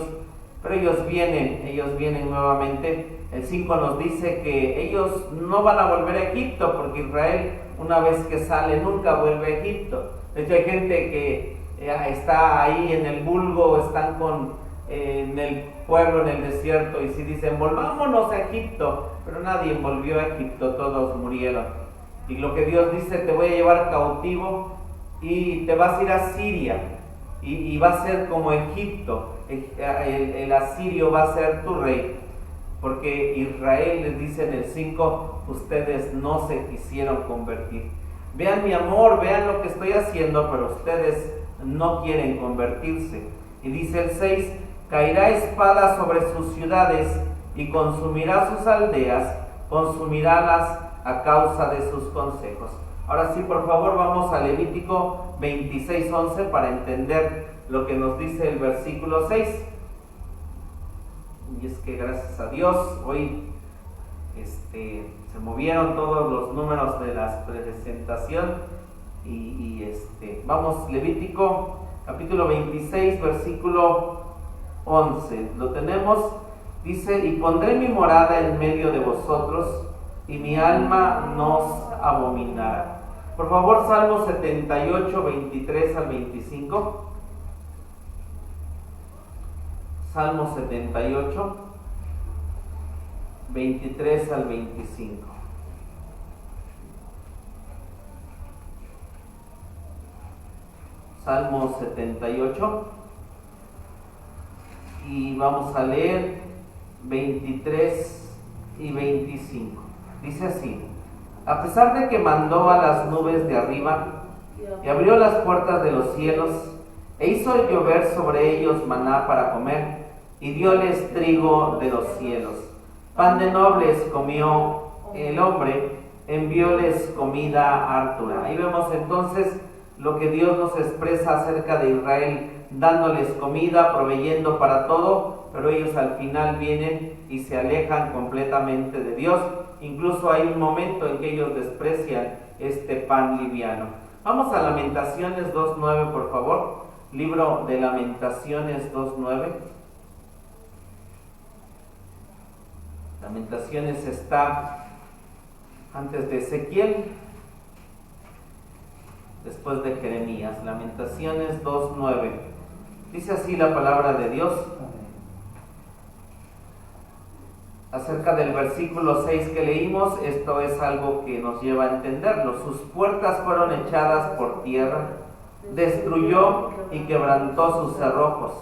pero ellos vienen nuevamente. El 5 nos dice que ellos no van a volver a Egipto, porque Israel, una vez que sale, nunca vuelve a Egipto. De hecho, hay gente que está ahí en el vulgo, están en el pueblo, en el desierto, y si dicen, volvámonos a Egipto, pero nadie volvió a Egipto, todos murieron. Y lo que Dios dice, te voy a llevar cautivo y te vas a ir a Siria, y va a ser como Egipto, el asirio va a ser tu rey, porque Israel, les dice en el 5, ustedes no se quisieron convertir. Vean mi amor, vean lo que estoy haciendo, pero ustedes no quieren convertirse. Y dice el 6, caerá espada sobre sus ciudades y consumirá sus aldeas, consumirálas a causa de sus consejos. Ahora sí, por favor, vamos a Levítico 26:11 para entender lo que nos dice el versículo 6. Y es que gracias a Dios hoy se movieron todos los números de la presentación y vamos, Levítico capítulo 26 versículo 11, lo tenemos. Dice, y pondré mi morada en medio de vosotros y mi alma nos abominará. Por favor, Salmo 78, 23 al 25. Salmo 78, 23 al 25. Salmo 78. Y vamos a leer 23 y 25. Dice así: a pesar de que mandó a las nubes de arriba y abrió las puertas de los cielos e hizo llover sobre ellos maná para comer, y dióles trigo de los cielos, pan de nobles comió el hombre, envióles comida hartura. Ahí vemos entonces lo que Dios nos expresa acerca de Israel, dándoles comida, proveyendo para todo, pero ellos al final vienen y se alejan completamente de Dios. Incluso hay un momento en que ellos desprecian este pan liviano. Vamos a Lamentaciones 2:9, por favor. Libro de Lamentaciones 2:9. Lamentaciones está antes de Ezequiel, después de Jeremías. Lamentaciones 2:9. Dice así la palabra de Dios acerca del versículo 6 que leímos. Esto es algo que nos lleva a entenderlo. Sus puertas fueron echadas por tierra, destruyó y quebrantó sus cerrojos.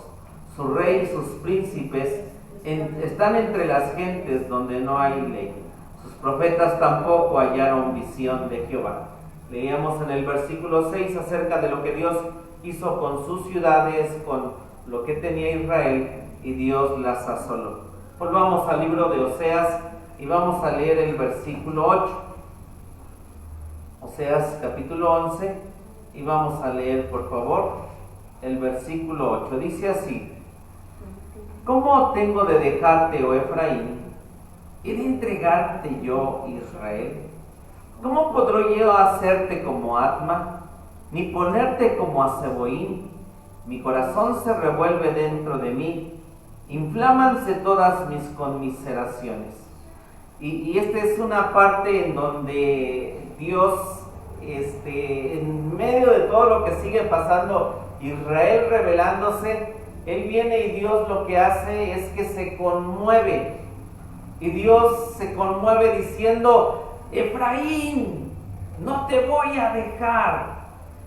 Su rey y sus príncipes están entre las gentes donde no hay ley. Sus profetas tampoco hallaron visión de Jehová. Leíamos en el versículo 6 acerca de lo que Dios hizo con sus ciudades, con lo que tenía Israel, y Dios las asoló. Volvamos al libro de Oseas y vamos a leer el versículo 8. Oseas capítulo 11 y vamos a leer, por favor, el versículo 8. Dice así: ¿cómo tengo de dejarte, oh Efraín? ¿He de entregarte yo, Israel? ¿Cómo podré yo hacerte como Atma, ni ponerte como a Zeboim? Mi corazón se revuelve dentro de mí, inflámanse todas mis conmiseraciones. Y esta es una parte en donde Dios, en medio de todo lo que sigue pasando, Israel rebelándose, Él viene y Dios lo que hace es que se conmueve. Y Dios se conmueve diciendo: Efraín, no te voy a dejar.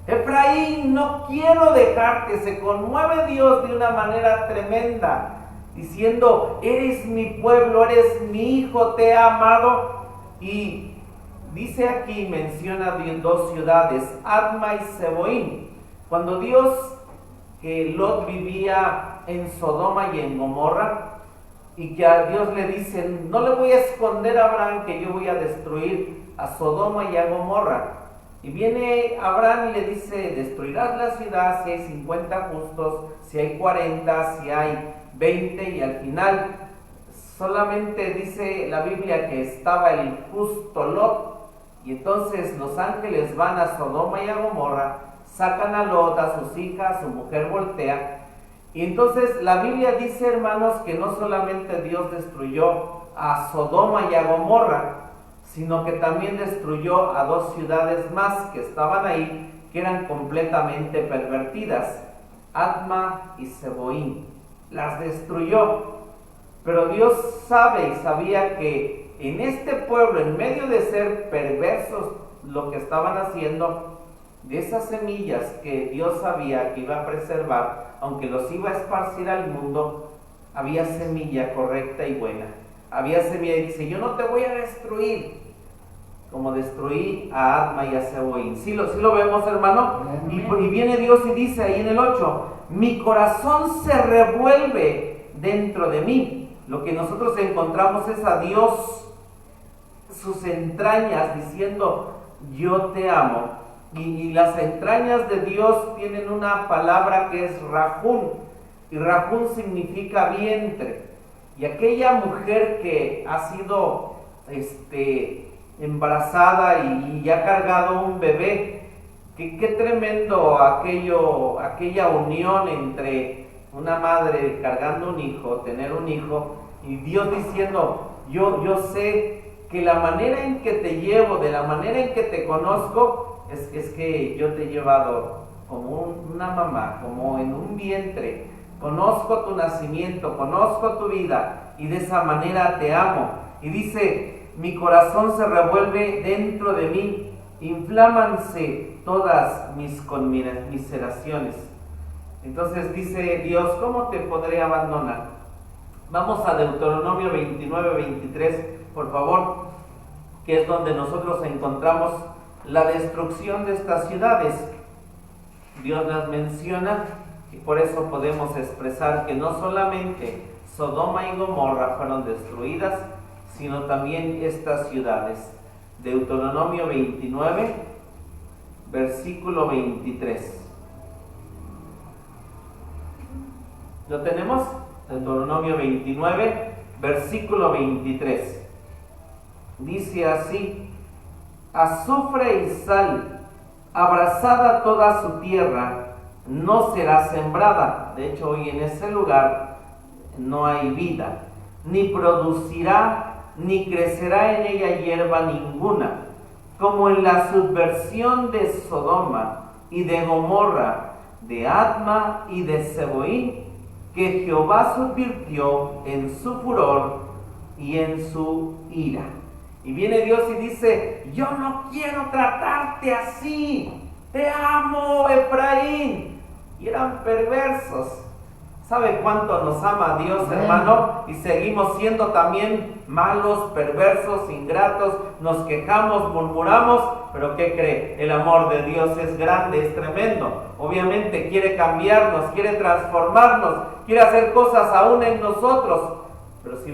Efraín, no quiero dejarte. Se conmueve Dios de una manera tremenda, diciendo: eres mi pueblo, eres mi hijo, te he amado. Y dice aquí, menciona bien dos ciudades, Adma y Zeboim. Cuando que Lot vivía en Sodoma y en Gomorra, y que a Dios le dicen: no le voy a esconder a Abraham que yo voy a destruir a Sodoma y a Gomorra. Y viene Abraham y le dice, destruirás la ciudad si hay 50 justos, si hay 40, si hay 20, y al final solamente dice la Biblia que estaba el justo Lot, y entonces los ángeles van a Sodoma y a Gomorra, sacan a Lot, a sus hijas, su mujer voltea, y entonces la Biblia dice, hermanos, que no solamente Dios destruyó a Sodoma y a Gomorra, sino que también destruyó a 2 ciudades más que estaban ahí, que eran completamente pervertidas, Adma y Zeboim. Las destruyó, pero Dios sabe y sabía que en este pueblo, en medio de ser perversos lo que estaban haciendo, de esas semillas que Dios sabía que iba a preservar, aunque los iba a esparcir al mundo, había semilla correcta y buena. Había semilla, y dice, yo no te voy a destruir como destruí a Adma y a Zeboim. ¿Sí lo vemos, hermano? Y viene Dios y dice ahí en el 8, mi corazón se revuelve dentro de mí. Lo que nosotros encontramos es a Dios, sus entrañas, diciendo, yo te amo. Y las entrañas de Dios tienen una palabra que es Rajún, y Rajún significa vientre. Y aquella mujer que ha sido embarazada y ha cargado un bebé, qué tremendo aquella unión entre una madre cargando un hijo, tener un hijo, y Dios diciendo, yo sé que la manera en que te llevo, de la manera en que te conozco, es que yo te he llevado como una mamá, como en un vientre, conozco tu nacimiento, conozco tu vida, y de esa manera te amo. Y dice, mi corazón se revuelve dentro de mí, inflámanse todas mis conmiseraciones. Entonces dice Dios, ¿cómo te podré abandonar? Vamos a Deuteronomio 29, 23, por favor, que es donde nosotros encontramos la destrucción de estas ciudades. Dios las menciona y por eso podemos expresar que no solamente Sodoma y Gomorra fueron destruidas, sino también estas ciudades. Deuteronomio 29, versículo 23. ¿Lo tenemos? Deuteronomio 29, versículo 23. Dice así, azufre y sal, abrasada toda su tierra, no será sembrada. De hecho, hoy en ese lugar no hay vida, ni producirá ni crecerá en ella hierba ninguna, como en la subversión de Sodoma y de Gomorra, de Adma y de Zeboim, que Jehová subvirtió en su furor y en su ira. Y viene Dios y dice, yo no quiero tratarte así, te amo, Efraín. Y eran perversos. ¿Sabe cuánto nos ama Dios, hermano? Y seguimos siendo también malos, perversos, ingratos, nos quejamos, murmuramos, pero ¿qué cree? El amor de Dios es grande, es tremendo. Obviamente quiere cambiarnos, quiere transformarnos, quiere hacer cosas aún en nosotros. Pero si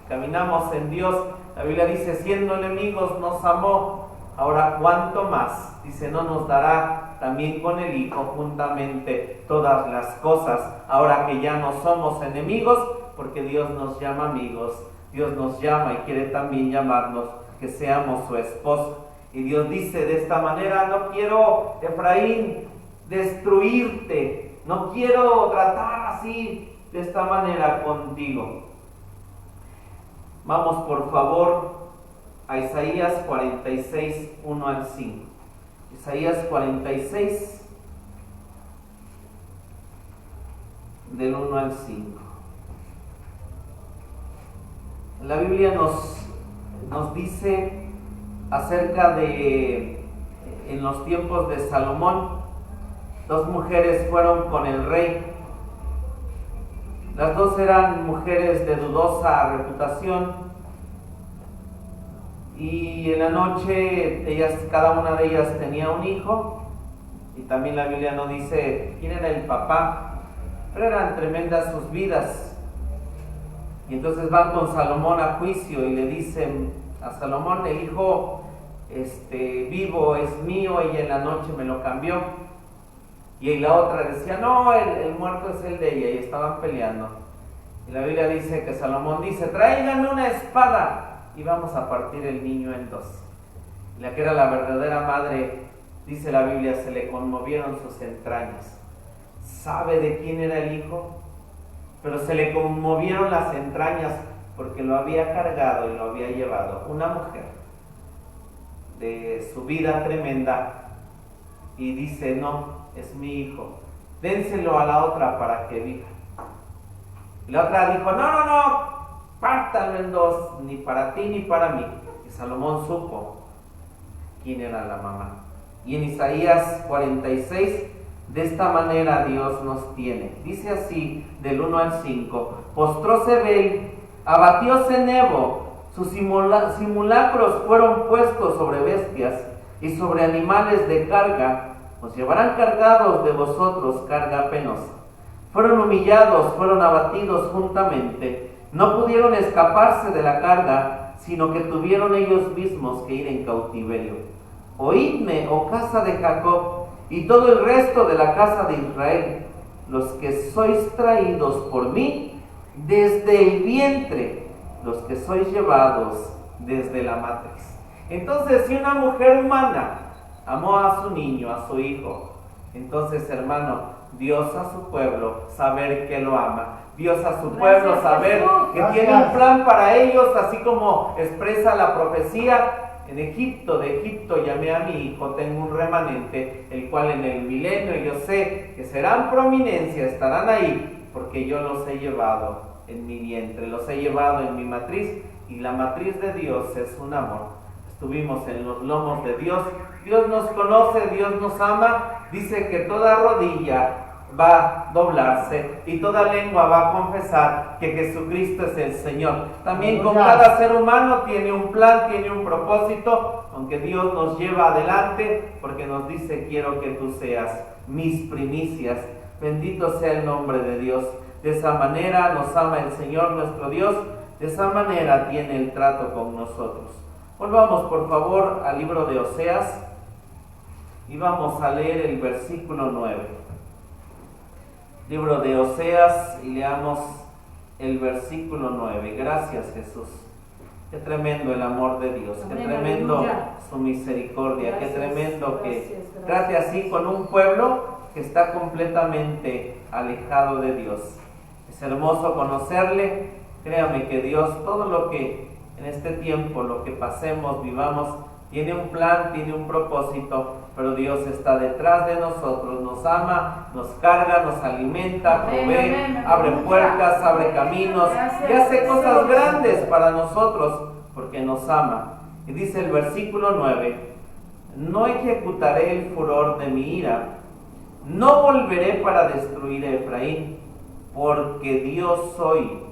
caminamos en Dios, la Biblia dice, siendo enemigos nos amó. Ahora, ¿cuánto más? Dice, no nos dará también con el Hijo juntamente todas las cosas. Ahora que ya no somos enemigos, porque Dios nos llama amigos. Dios nos llama y quiere también llamarnos que seamos su esposo. Y Dios dice de esta manera, no quiero, Efraín, destruirte. No quiero tratar así, de esta manera contigo. Vamos por favor a Isaías 46, 1 al 5. Isaías 46, del 1 al 5. La Biblia nos dice acerca de, en los tiempos de Salomón, 2 mujeres fueron con el rey. Las 2 eran mujeres de dudosa reputación. Y en la noche cada una de ellas tenía un hijo, y también la Biblia no dice quién era el papá, pero eran tremendas sus vidas. Y entonces van con Salomón a juicio y le dicen a Salomón, el hijo vivo es mío, ella en la noche me lo cambió. Y la otra decía, no, el muerto es el de ella, y estaban peleando. Y la Biblia dice que Salomón dice, tráiganme una espada y vamos a partir el niño en dos. Y la que era la verdadera madre, dice la Biblia, se le conmovieron sus entrañas. ¿Sabe de quién era el hijo? Pero se le conmovieron las entrañas porque lo había cargado y lo había llevado una mujer de su vida tremenda, y dice, no, es mi hijo, dénselo a la otra para que viva. Y la otra dijo, no, pártanlo en dos, ni para ti ni para mí. Y Salomón supo quién era la mamá. Y en Isaías 46, de esta manera Dios nos tiene. Dice así, del 1 al 5, postróse Bel, abatióse Nebo, sus simulacros fueron puestos sobre bestias y sobre animales de carga, os llevarán cargados de vosotros carga penosa. Fueron humillados, fueron abatidos juntamente, no pudieron escaparse de la carga, sino que tuvieron ellos mismos que ir en cautiverio. Oídme, oh casa de Jacob, y todo el resto de la casa de Israel, los que sois traídos por mí desde el vientre, los que sois llevados desde la matriz. Entonces, si una mujer humana amó a su niño, a su hijo, entonces, hermano, Dios a su pueblo, saber que lo ama. Dios a su pueblo, saber que tiene un plan para ellos, así como expresa la profecía. En Egipto, de Egipto llamé a mi hijo, tengo un remanente, el cual en el milenio yo sé que serán prominencia, estarán ahí, porque yo los he llevado en mi vientre, los he llevado en mi matriz, y la matriz de Dios es un amor. Estuvimos en los lomos de Dios, Dios nos conoce, Dios nos ama, dice que toda rodilla va a doblarse y toda lengua va a confesar que Jesucristo es el Señor. También con cada ser humano tiene un plan, tiene un propósito, aunque Dios nos lleva adelante porque nos dice, quiero que tú seas mis primicias. Bendito sea el nombre de Dios. De esa manera nos ama el Señor nuestro Dios, de esa manera tiene el trato con nosotros. Volvamos por favor al libro de Oseas y vamos a leer el versículo 9. Libro de Oseas, y leamos el versículo 9. Gracias, Jesús. Qué tremendo el amor de Dios, qué tremendo su misericordia, gracias, qué tremendo que trate así con un pueblo que está completamente alejado de Dios. Es hermoso conocerle. Créame que Dios, todo lo que en este tiempo, lo que pasemos, vivamos, tiene un plan, tiene un propósito, pero Dios está detrás de nosotros, nos ama, nos carga, nos alimenta, provee, abre puertas, abre caminos y hace cosas grandes para nosotros porque nos ama. Y dice el versículo 9, no ejecutaré el furor de mi ira, no volveré para destruir a Efraín, porque Dios soy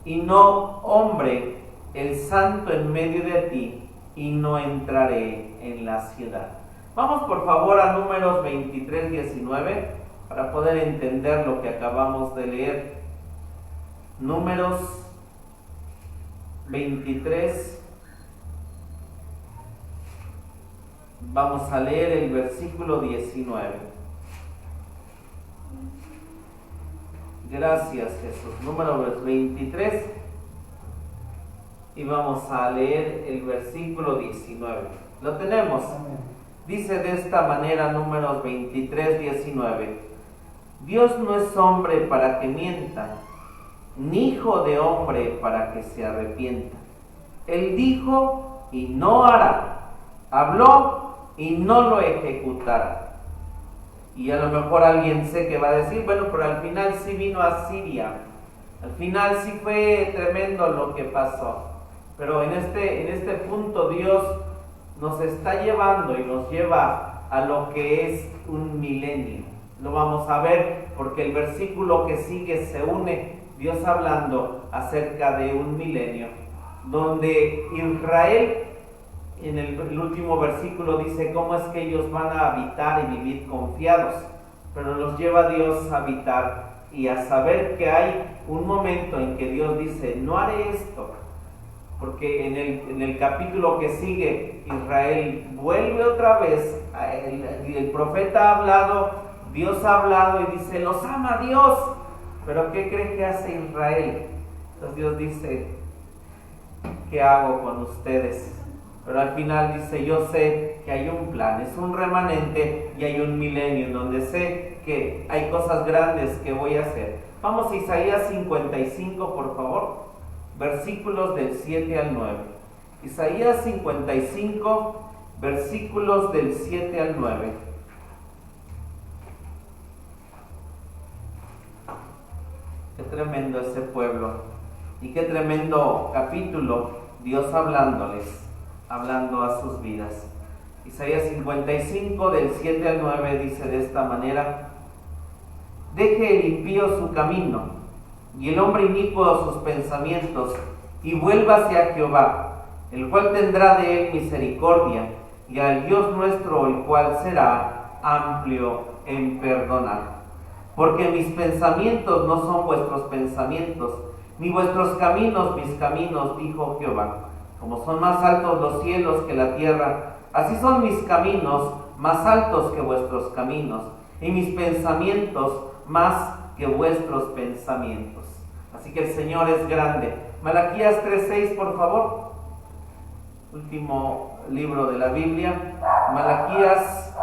y no hombre, el santo en medio de ti, y no entraré en la ciudad. Vamos por favor a Números 23, 19 para poder entender lo que acabamos de leer. Números 23, vamos a leer el versículo 19. Gracias, Jesús. Números 23 y vamos a leer el versículo 19. Lo tenemos. Dice de esta manera Números 23, 19. Dios no es hombre para que mienta, ni hijo de hombre para que se arrepienta. Él dijo y no hará, habló y no lo ejecutará. Y a lo mejor alguien sé que va a decir, bueno, pero al final sí vino a Siria, al final sí fue tremendo lo que pasó. Pero en este punto Dios nos está llevando y nos lleva a lo que es un milenio. Lo vamos a ver porque el versículo que sigue se une, Dios hablando acerca de un milenio, donde Israel, en el último versículo dice cómo es que ellos van a habitar y vivir confiados, pero los lleva Dios a habitar y a saber que hay un momento en que Dios dice, no haré esto, porque en el capítulo que sigue, Israel vuelve otra vez, el profeta ha hablado, Dios ha hablado y dice, los ama Dios, pero ¿qué cree que hace Israel? Entonces Dios dice, ¿qué hago con ustedes? Pero al final dice, yo sé que hay un plan, es un remanente y hay un milenio en donde sé que hay cosas grandes que voy a hacer. Vamos a Isaías 55, por favor, versículos del 7 al 9. Isaías 55, versículos del 7 al 9. Qué tremendo ese pueblo y qué tremendo capítulo, Dios hablando a sus vidas. Isaías 55 del 7 al 9 dice de esta manera: deje el impío su camino y el hombre inicuo sus pensamientos, y vuélvase a Jehová, el cual tendrá de él misericordia, y al Dios nuestro, el cual será amplio en perdonar. Porque mis pensamientos no son vuestros pensamientos, ni vuestros caminos mis caminos, dijo Jehová. Como son más altos los cielos que la tierra, así son mis caminos más altos que vuestros caminos, y mis pensamientos más que vuestros pensamientos. Así que el Señor es grande. Malaquías 3:6, por favor. Último libro de la Biblia. Malaquías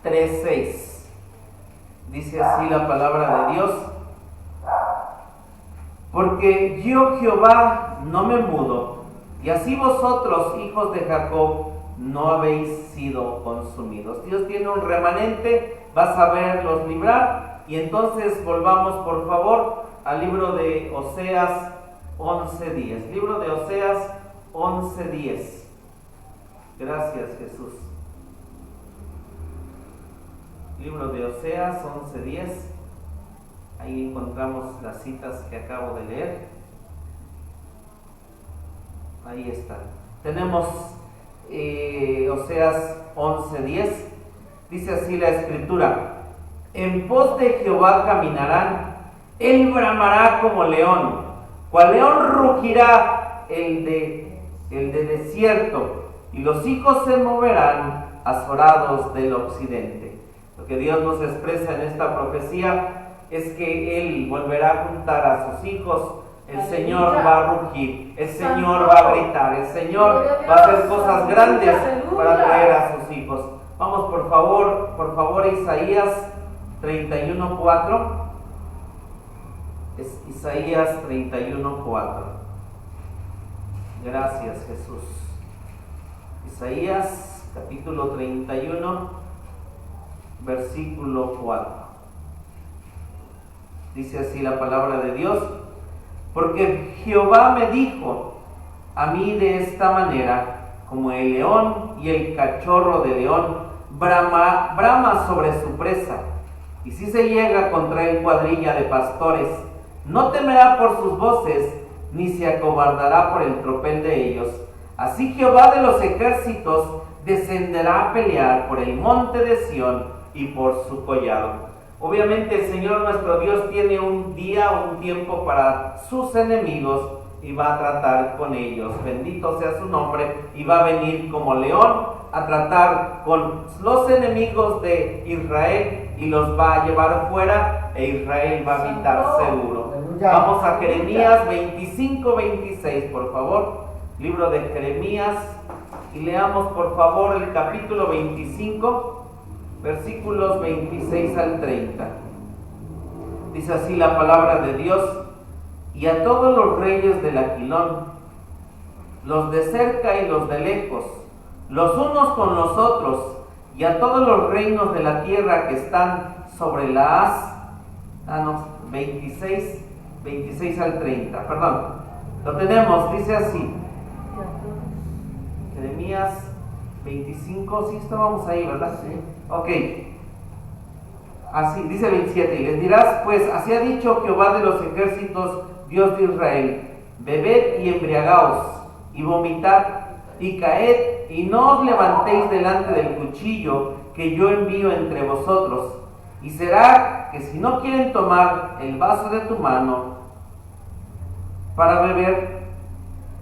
3:6. Dice así la palabra de Dios: porque yo Jehová no me mudo, y así vosotros, hijos de Jacob, no habéis sido consumidos. Dios tiene un remanente, va a saberlos librar. Y entonces volvamos por favor al libro de Oseas 11:10. Libro de Oseas 11:10. Gracias, Jesús. Libro de Oseas 11:10. Ahí encontramos las citas que acabo de leer. Ahí está. Tenemos Oseas 11:10. Dice así la escritura: en pos de Jehová caminarán, él bramará como león, cual león rugirá el de desierto, y los hijos se moverán azorados del occidente. Lo que Dios nos expresa en esta profecía es que Él volverá a juntar a sus hijos. El Señor va a rugir, el Señor va a gritar, el Señor va a hacer cosas grandes para traer a sus hijos. Vamos por favor a Isaías 31:4. Es Isaías 31:4. Gracias, Jesús. Isaías capítulo 31, versículo 4. Dice así la palabra de Dios: porque Jehová me dijo a mí de esta manera, como el león y el cachorro de león brama sobre su presa, y si se llega contra él cuadrilla de pastores, no temerá por sus voces, ni se acobardará por el tropel de ellos. Así Jehová de los ejércitos descenderá a pelear por el monte de Sión y por su collado. Obviamente el Señor nuestro Dios tiene un día, un tiempo para sus enemigos y va a tratar con ellos. Bendito sea su nombre, y va a venir como león a tratar con los enemigos de Israel y los va a llevar fuera, e Israel va a habitar seguro. Vamos a Jeremías 25:26, por favor. Libro de Jeremías, y leamos por favor el capítulo 25, versículos 26 al 30. Dice así la palabra de Dios: y a todos los reyes del Aquilón, los de cerca y los de lejos, los unos con los otros, y a todos los reinos de la tierra que están sobre la haz. 26 al 30, perdón. Lo tenemos, dice así. Jeremías 25, sí estábamos ahí, ¿verdad? Sí. Ok. Así, dice 27, y les dirás, pues, así ha dicho Jehová de los ejércitos, Dios de Israel: bebed y embriagaos, y vomitad, y caed, y no os levantéis delante del cuchillo que yo envío entre vosotros. Y será que si no quieren tomar el vaso de tu mano para beber,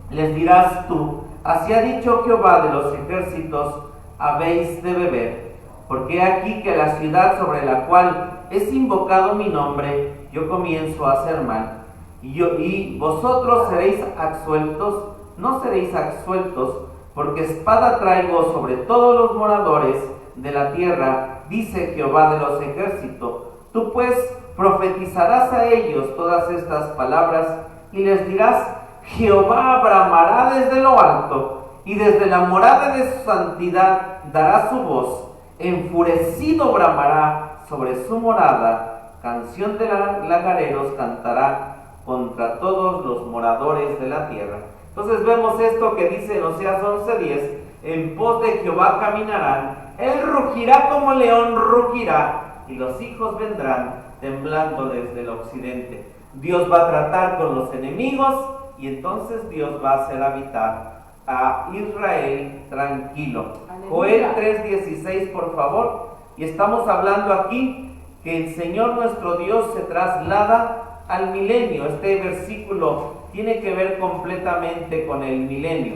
les dirás tú: así ha dicho Jehová de los ejércitos, habéis de beber, porque aquí que la ciudad sobre la cual es invocado mi nombre, yo comienzo a hacer mal, y vosotros seréis absueltos, no seréis absueltos, porque espada traigo sobre todos los moradores de la tierra, dice Jehová de los ejércitos. Tú pues profetizarás a ellos todas estas palabras, y les dirás: Jehová bramará desde lo alto, y desde la morada de su santidad dará su voz, enfurecido bramará sobre su morada, canción de lagareros cantará contra todos los moradores de la tierra. Entonces vemos esto que dice en Oseas 11:10: en pos de Jehová caminarán, él rugirá como león rugirá, y los hijos vendrán temblando desde el occidente. Dios va a tratar con los enemigos, y entonces Dios va a hacer habitar a Israel tranquilo. Aleluya. Joel 3:16, por favor. Y estamos hablando aquí que el Señor nuestro Dios se traslada al milenio. Este versículo tiene que ver completamente con el milenio.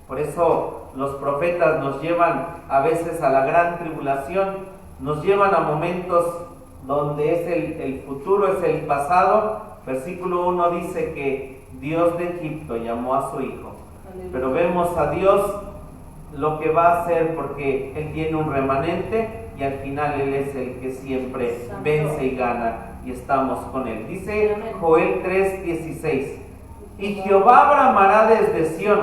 Por eso los profetas nos llevan a veces a la gran tribulación, nos llevan a momentos donde es el futuro, es el pasado. Versículo 1 dice que Dios de Egipto llamó a su hijo. Pero vemos a Dios lo que va a hacer, porque Él tiene un remanente y al final Él es el que siempre vence y gana, y estamos con Él. Dice Joel 3:16: y Jehová bramará desde Sión,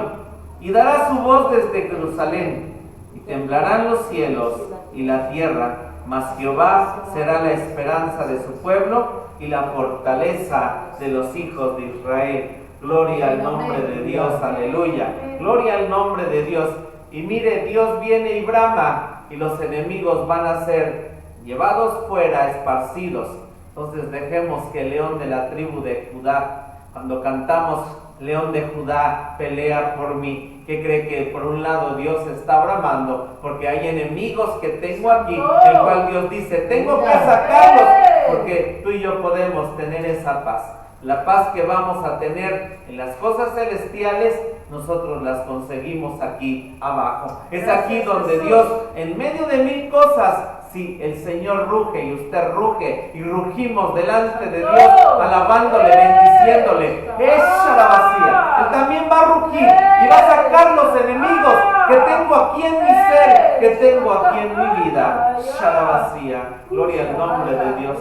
y dará su voz desde Jerusalén, y temblarán los cielos y la tierra, mas Jehová será la esperanza de su pueblo y la fortaleza de los hijos de Israel. Gloria al nombre de Dios, aleluya. Gloria al nombre de Dios. Y mire, Dios viene y brama, y los enemigos van a ser llevados fuera, esparcidos. Entonces dejemos que el león de la tribu de Judá, cuando cantamos León de Judá, pelea por mí, ¿qué cree? Que por un lado Dios está bramando, porque hay enemigos que tengo aquí, el cual Dios dice: tengo que sacarlos, porque tú y yo podemos tener esa paz. La paz que vamos a tener en las cosas celestiales, nosotros las conseguimos aquí abajo. Es aquí donde Dios, en medio de mil cosas, si el Señor ruge y usted ruge y rugimos delante de Dios, alabándole, bendiciéndole, echa la vacía. Él también va a rugir y va a sacar los enemigos que tengo aquí en mi ser, que tengo aquí en mi vida. Echa la vacía. Gloria al nombre de Dios.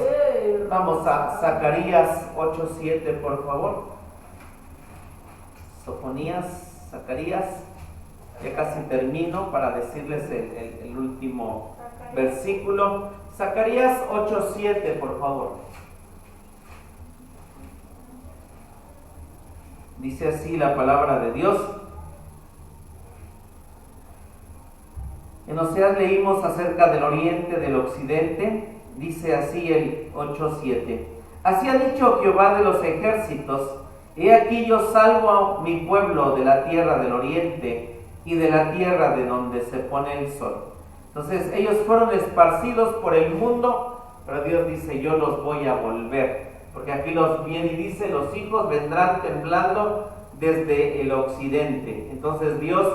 Vamos a Zacarías 8:7, por favor. Sofonías, Zacarías. Ya casi termino para decirles el último versículo. Zacarías 8:7, por favor. Dice así la palabra de Dios. En Oseas leímos acerca del oriente, del occidente. Dice así el 8:7: así ha dicho Jehová de los ejércitos: he aquí yo salvo a mi pueblo de la tierra del oriente y de la tierra de donde se pone el sol. Entonces ellos fueron esparcidos por el mundo, pero Dios dice: yo los voy a volver, porque aquí los viene y dice: los hijos vendrán temblando desde el occidente. Entonces Dios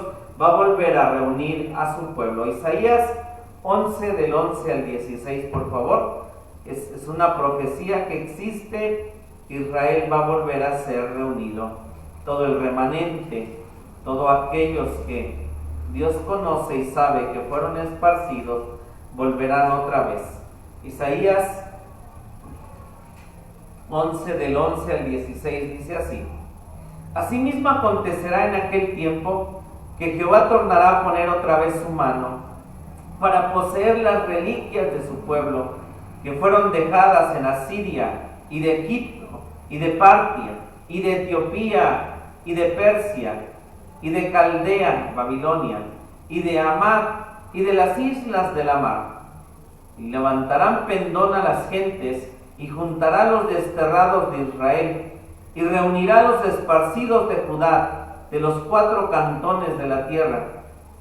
va a volver a reunir a su pueblo. Isaías 11, del 11 al 16, por favor. Es una profecía que existe. Israel va a volver a ser reunido. Todo el remanente, todos aquellos que Dios conoce y sabe que fueron esparcidos, volverán otra vez. Isaías 11, del 11 al 16, dice así: asimismo acontecerá en aquel tiempo que Jehová tornará a poner otra vez su mano para poseer las reliquias de su pueblo, que fueron dejadas en Asiria, y de Egipto, y de Partia, y de Etiopía, y de Persia, y de Caldea, Babilonia, y de Amad, y de las islas de la mar. Y levantarán pendón a las gentes, y juntará a los desterrados de Israel, y reunirá a los esparcidos de Judá, de los 4 cantones de la tierra,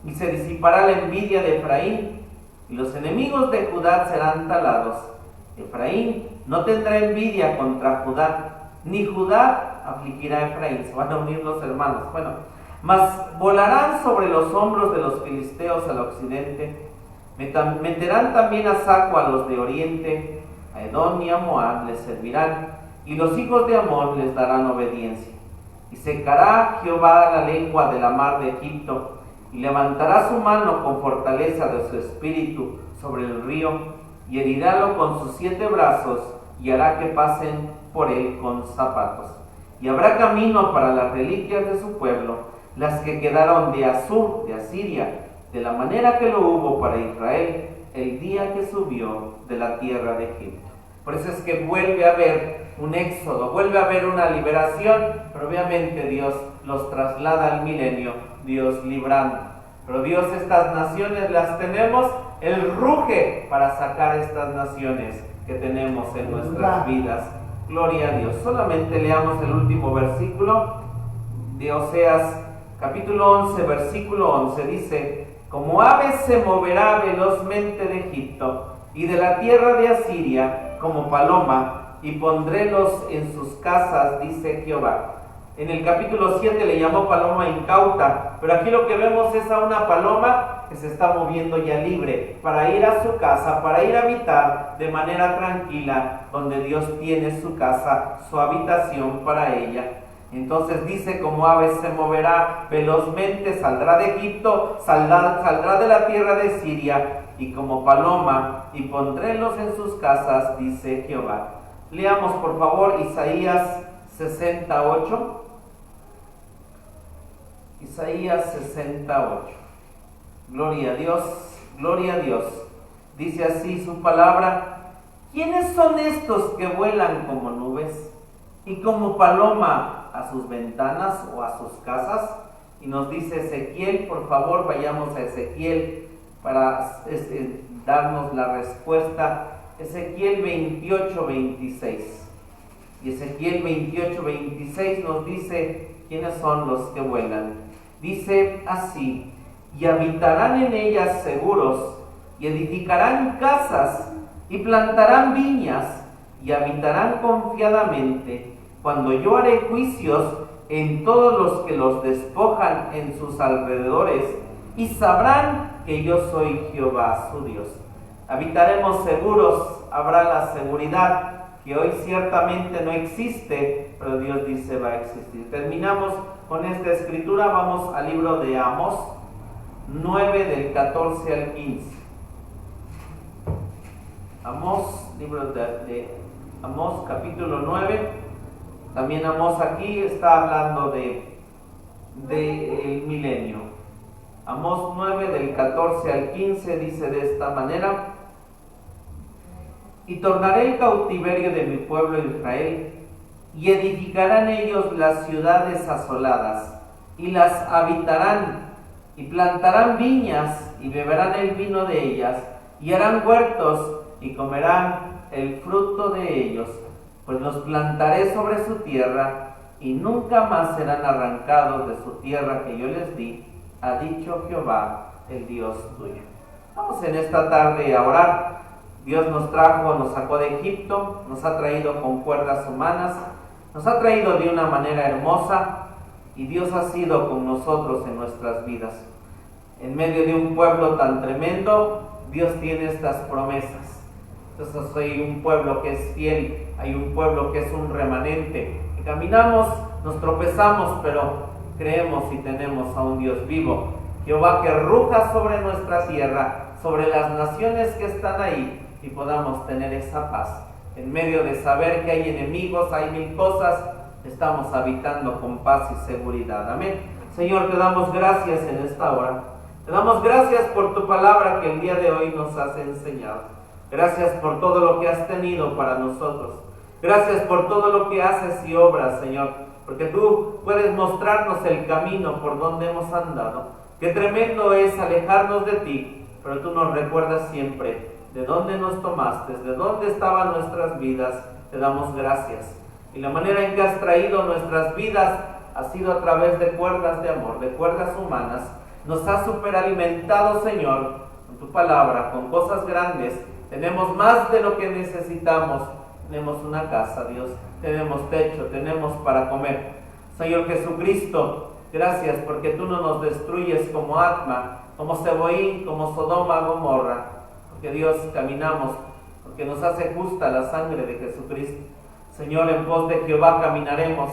y se disipará la envidia de Efraín, y los enemigos de Judá serán talados. Efraín no tendrá envidia contra Judá, ni Judá afligirá a Efraín, se van a unir los hermanos. Bueno, mas volarán sobre los hombros de los filisteos al occidente, meterán también a saco a los de oriente, a Edom y a Moab les servirán, y los hijos de Amón les darán obediencia. Y secará Jehová la lengua de la mar de Egipto, y levantará su mano con fortaleza de su espíritu sobre el río, y herirálo con sus 7 brazos, y hará que pasen por él con zapatos. Y habrá camino para las reliquias de su pueblo, las que quedaron de Asur, de Asiria, de la manera que lo hubo para Israel el día que subió de la tierra de Egipto. Por eso es que vuelve a haber un éxodo, vuelve a haber una liberación, pero obviamente Dios los traslada al milenio, Dios librando. Pero Dios, estas naciones las tenemos, Él ruge para sacar estas naciones que tenemos en nuestras vidas. Gloria a Dios. Solamente leamos el último versículo de Oseas, capítulo 11, versículo 11. Dice: como ave se moverá velozmente de Egipto y de la tierra de Asiria como paloma, y pondrélos en sus casas, dice Jehová. En el capítulo 7 le llamó paloma incauta, pero aquí lo que vemos es a una paloma que se está moviendo ya libre para ir a su casa, para ir a habitar de manera tranquila, donde Dios tiene su casa, su habitación para ella. Entonces dice: como ave se moverá velozmente, saldrá de Egipto, saldrá de la tierra de Siria, y como paloma, y pondrélos en sus casas, dice Jehová. Leamos por favor Isaías 68. Isaías 68. Gloria a Dios, gloria a Dios. Dice así su palabra: ¿quiénes son estos que vuelan como nubes y como paloma a sus ventanas o a sus casas? Y nos dice Ezequiel, por favor vayamos a Ezequiel para darnos la respuesta. Ezequiel 28, 26. Y Ezequiel 28, 26 nos dice quiénes son los que vuelan. Dice así: y habitarán en ellas seguros, y edificarán casas, y plantarán viñas, y habitarán confiadamente, cuando yo haré juicios en todos los que los despojan en sus alrededores, y sabrán que yo soy Jehová su Dios. Habitaremos seguros, habrá la seguridad que hoy ciertamente no existe, pero Dios dice va a existir. Terminamos con esta escritura, vamos al libro de Amós 9 del 14 al 15. Amós, libro de Amós capítulo 9. También Amós aquí está hablando de el milenio. Amós 9 del 14 al 15 dice de esta manera: y tornaré el cautiverio de mi pueblo Israel, y edificarán ellos las ciudades asoladas, y las habitarán, y plantarán viñas, y beberán el vino de ellas, y harán huertos, y comerán el fruto de ellos, pues los plantaré sobre su tierra, y nunca más serán arrancados de su tierra que yo les di, ha dicho Jehová, el Dios tuyo. Vamos en esta tarde a orar. Dios nos trajo, nos sacó de Egipto, nos ha traído con cuerdas humanas, nos ha traído de una manera hermosa, y Dios ha sido con nosotros en nuestras vidas. En medio de un pueblo tan tremendo, Dios tiene estas promesas. Entonces hay un pueblo que es fiel, hay un pueblo que es un remanente, y caminamos, nos tropezamos, pero creemos y tenemos a un Dios vivo. Jehová que ruja sobre nuestra tierra, sobre las naciones que están ahí, y podamos tener esa paz. En medio de saber que hay enemigos, hay mil cosas, estamos habitando con paz y seguridad. Amén. Señor, te damos gracias en esta hora. Te damos gracias por tu palabra que el día de hoy nos has enseñado. Gracias por todo lo que has tenido para nosotros. Gracias por todo lo que haces y obras, Señor, porque tú puedes mostrarnos el camino por donde hemos andado. Qué tremendo es alejarnos de ti, pero tú nos recuerdas siempre de dónde nos tomaste, de dónde estaban nuestras vidas. Te damos gracias. Y la manera en que has traído nuestras vidas ha sido a través de cuerdas de amor, de cuerdas humanas. Nos has superalimentado, Señor, con tu palabra, con cosas grandes. Tenemos más de lo que necesitamos. Tenemos una casa, Dios. tenemos techo, tenemos para comer. Señor Jesucristo, gracias porque tú no nos destruyes como Atma, como Seboín, como Sodoma, Gomorra, porque Dios caminamos, porque nos hace justa la sangre de Jesucristo. Señor, en pos de Jehová caminaremos,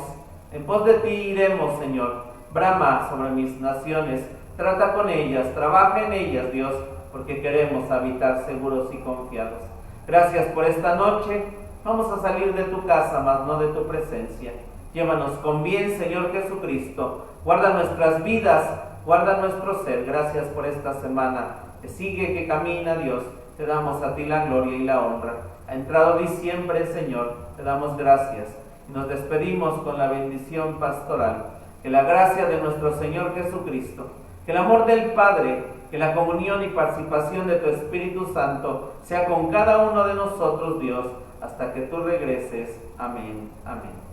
en pos de ti iremos, Señor. Brama sobre mis naciones, trata con ellas, trabaja en ellas, Dios, porque queremos habitar seguros y confiados. Gracias por esta noche. Vamos a salir de tu casa, mas no de tu presencia. Llévanos con bien, Señor Jesucristo. Guarda nuestras vidas, guarda nuestro ser. Gracias por esta semana que sigue, que camina, Dios. Te damos a ti la gloria y la honra. Ha entrado diciembre, Señor. Te damos gracias. Y nos despedimos con la bendición pastoral. Que la gracia de nuestro Señor Jesucristo, que el amor del Padre, que la comunión y participación de tu Espíritu Santo sea con cada uno de nosotros, Dios, hasta que tú regreses. Amén. Amén.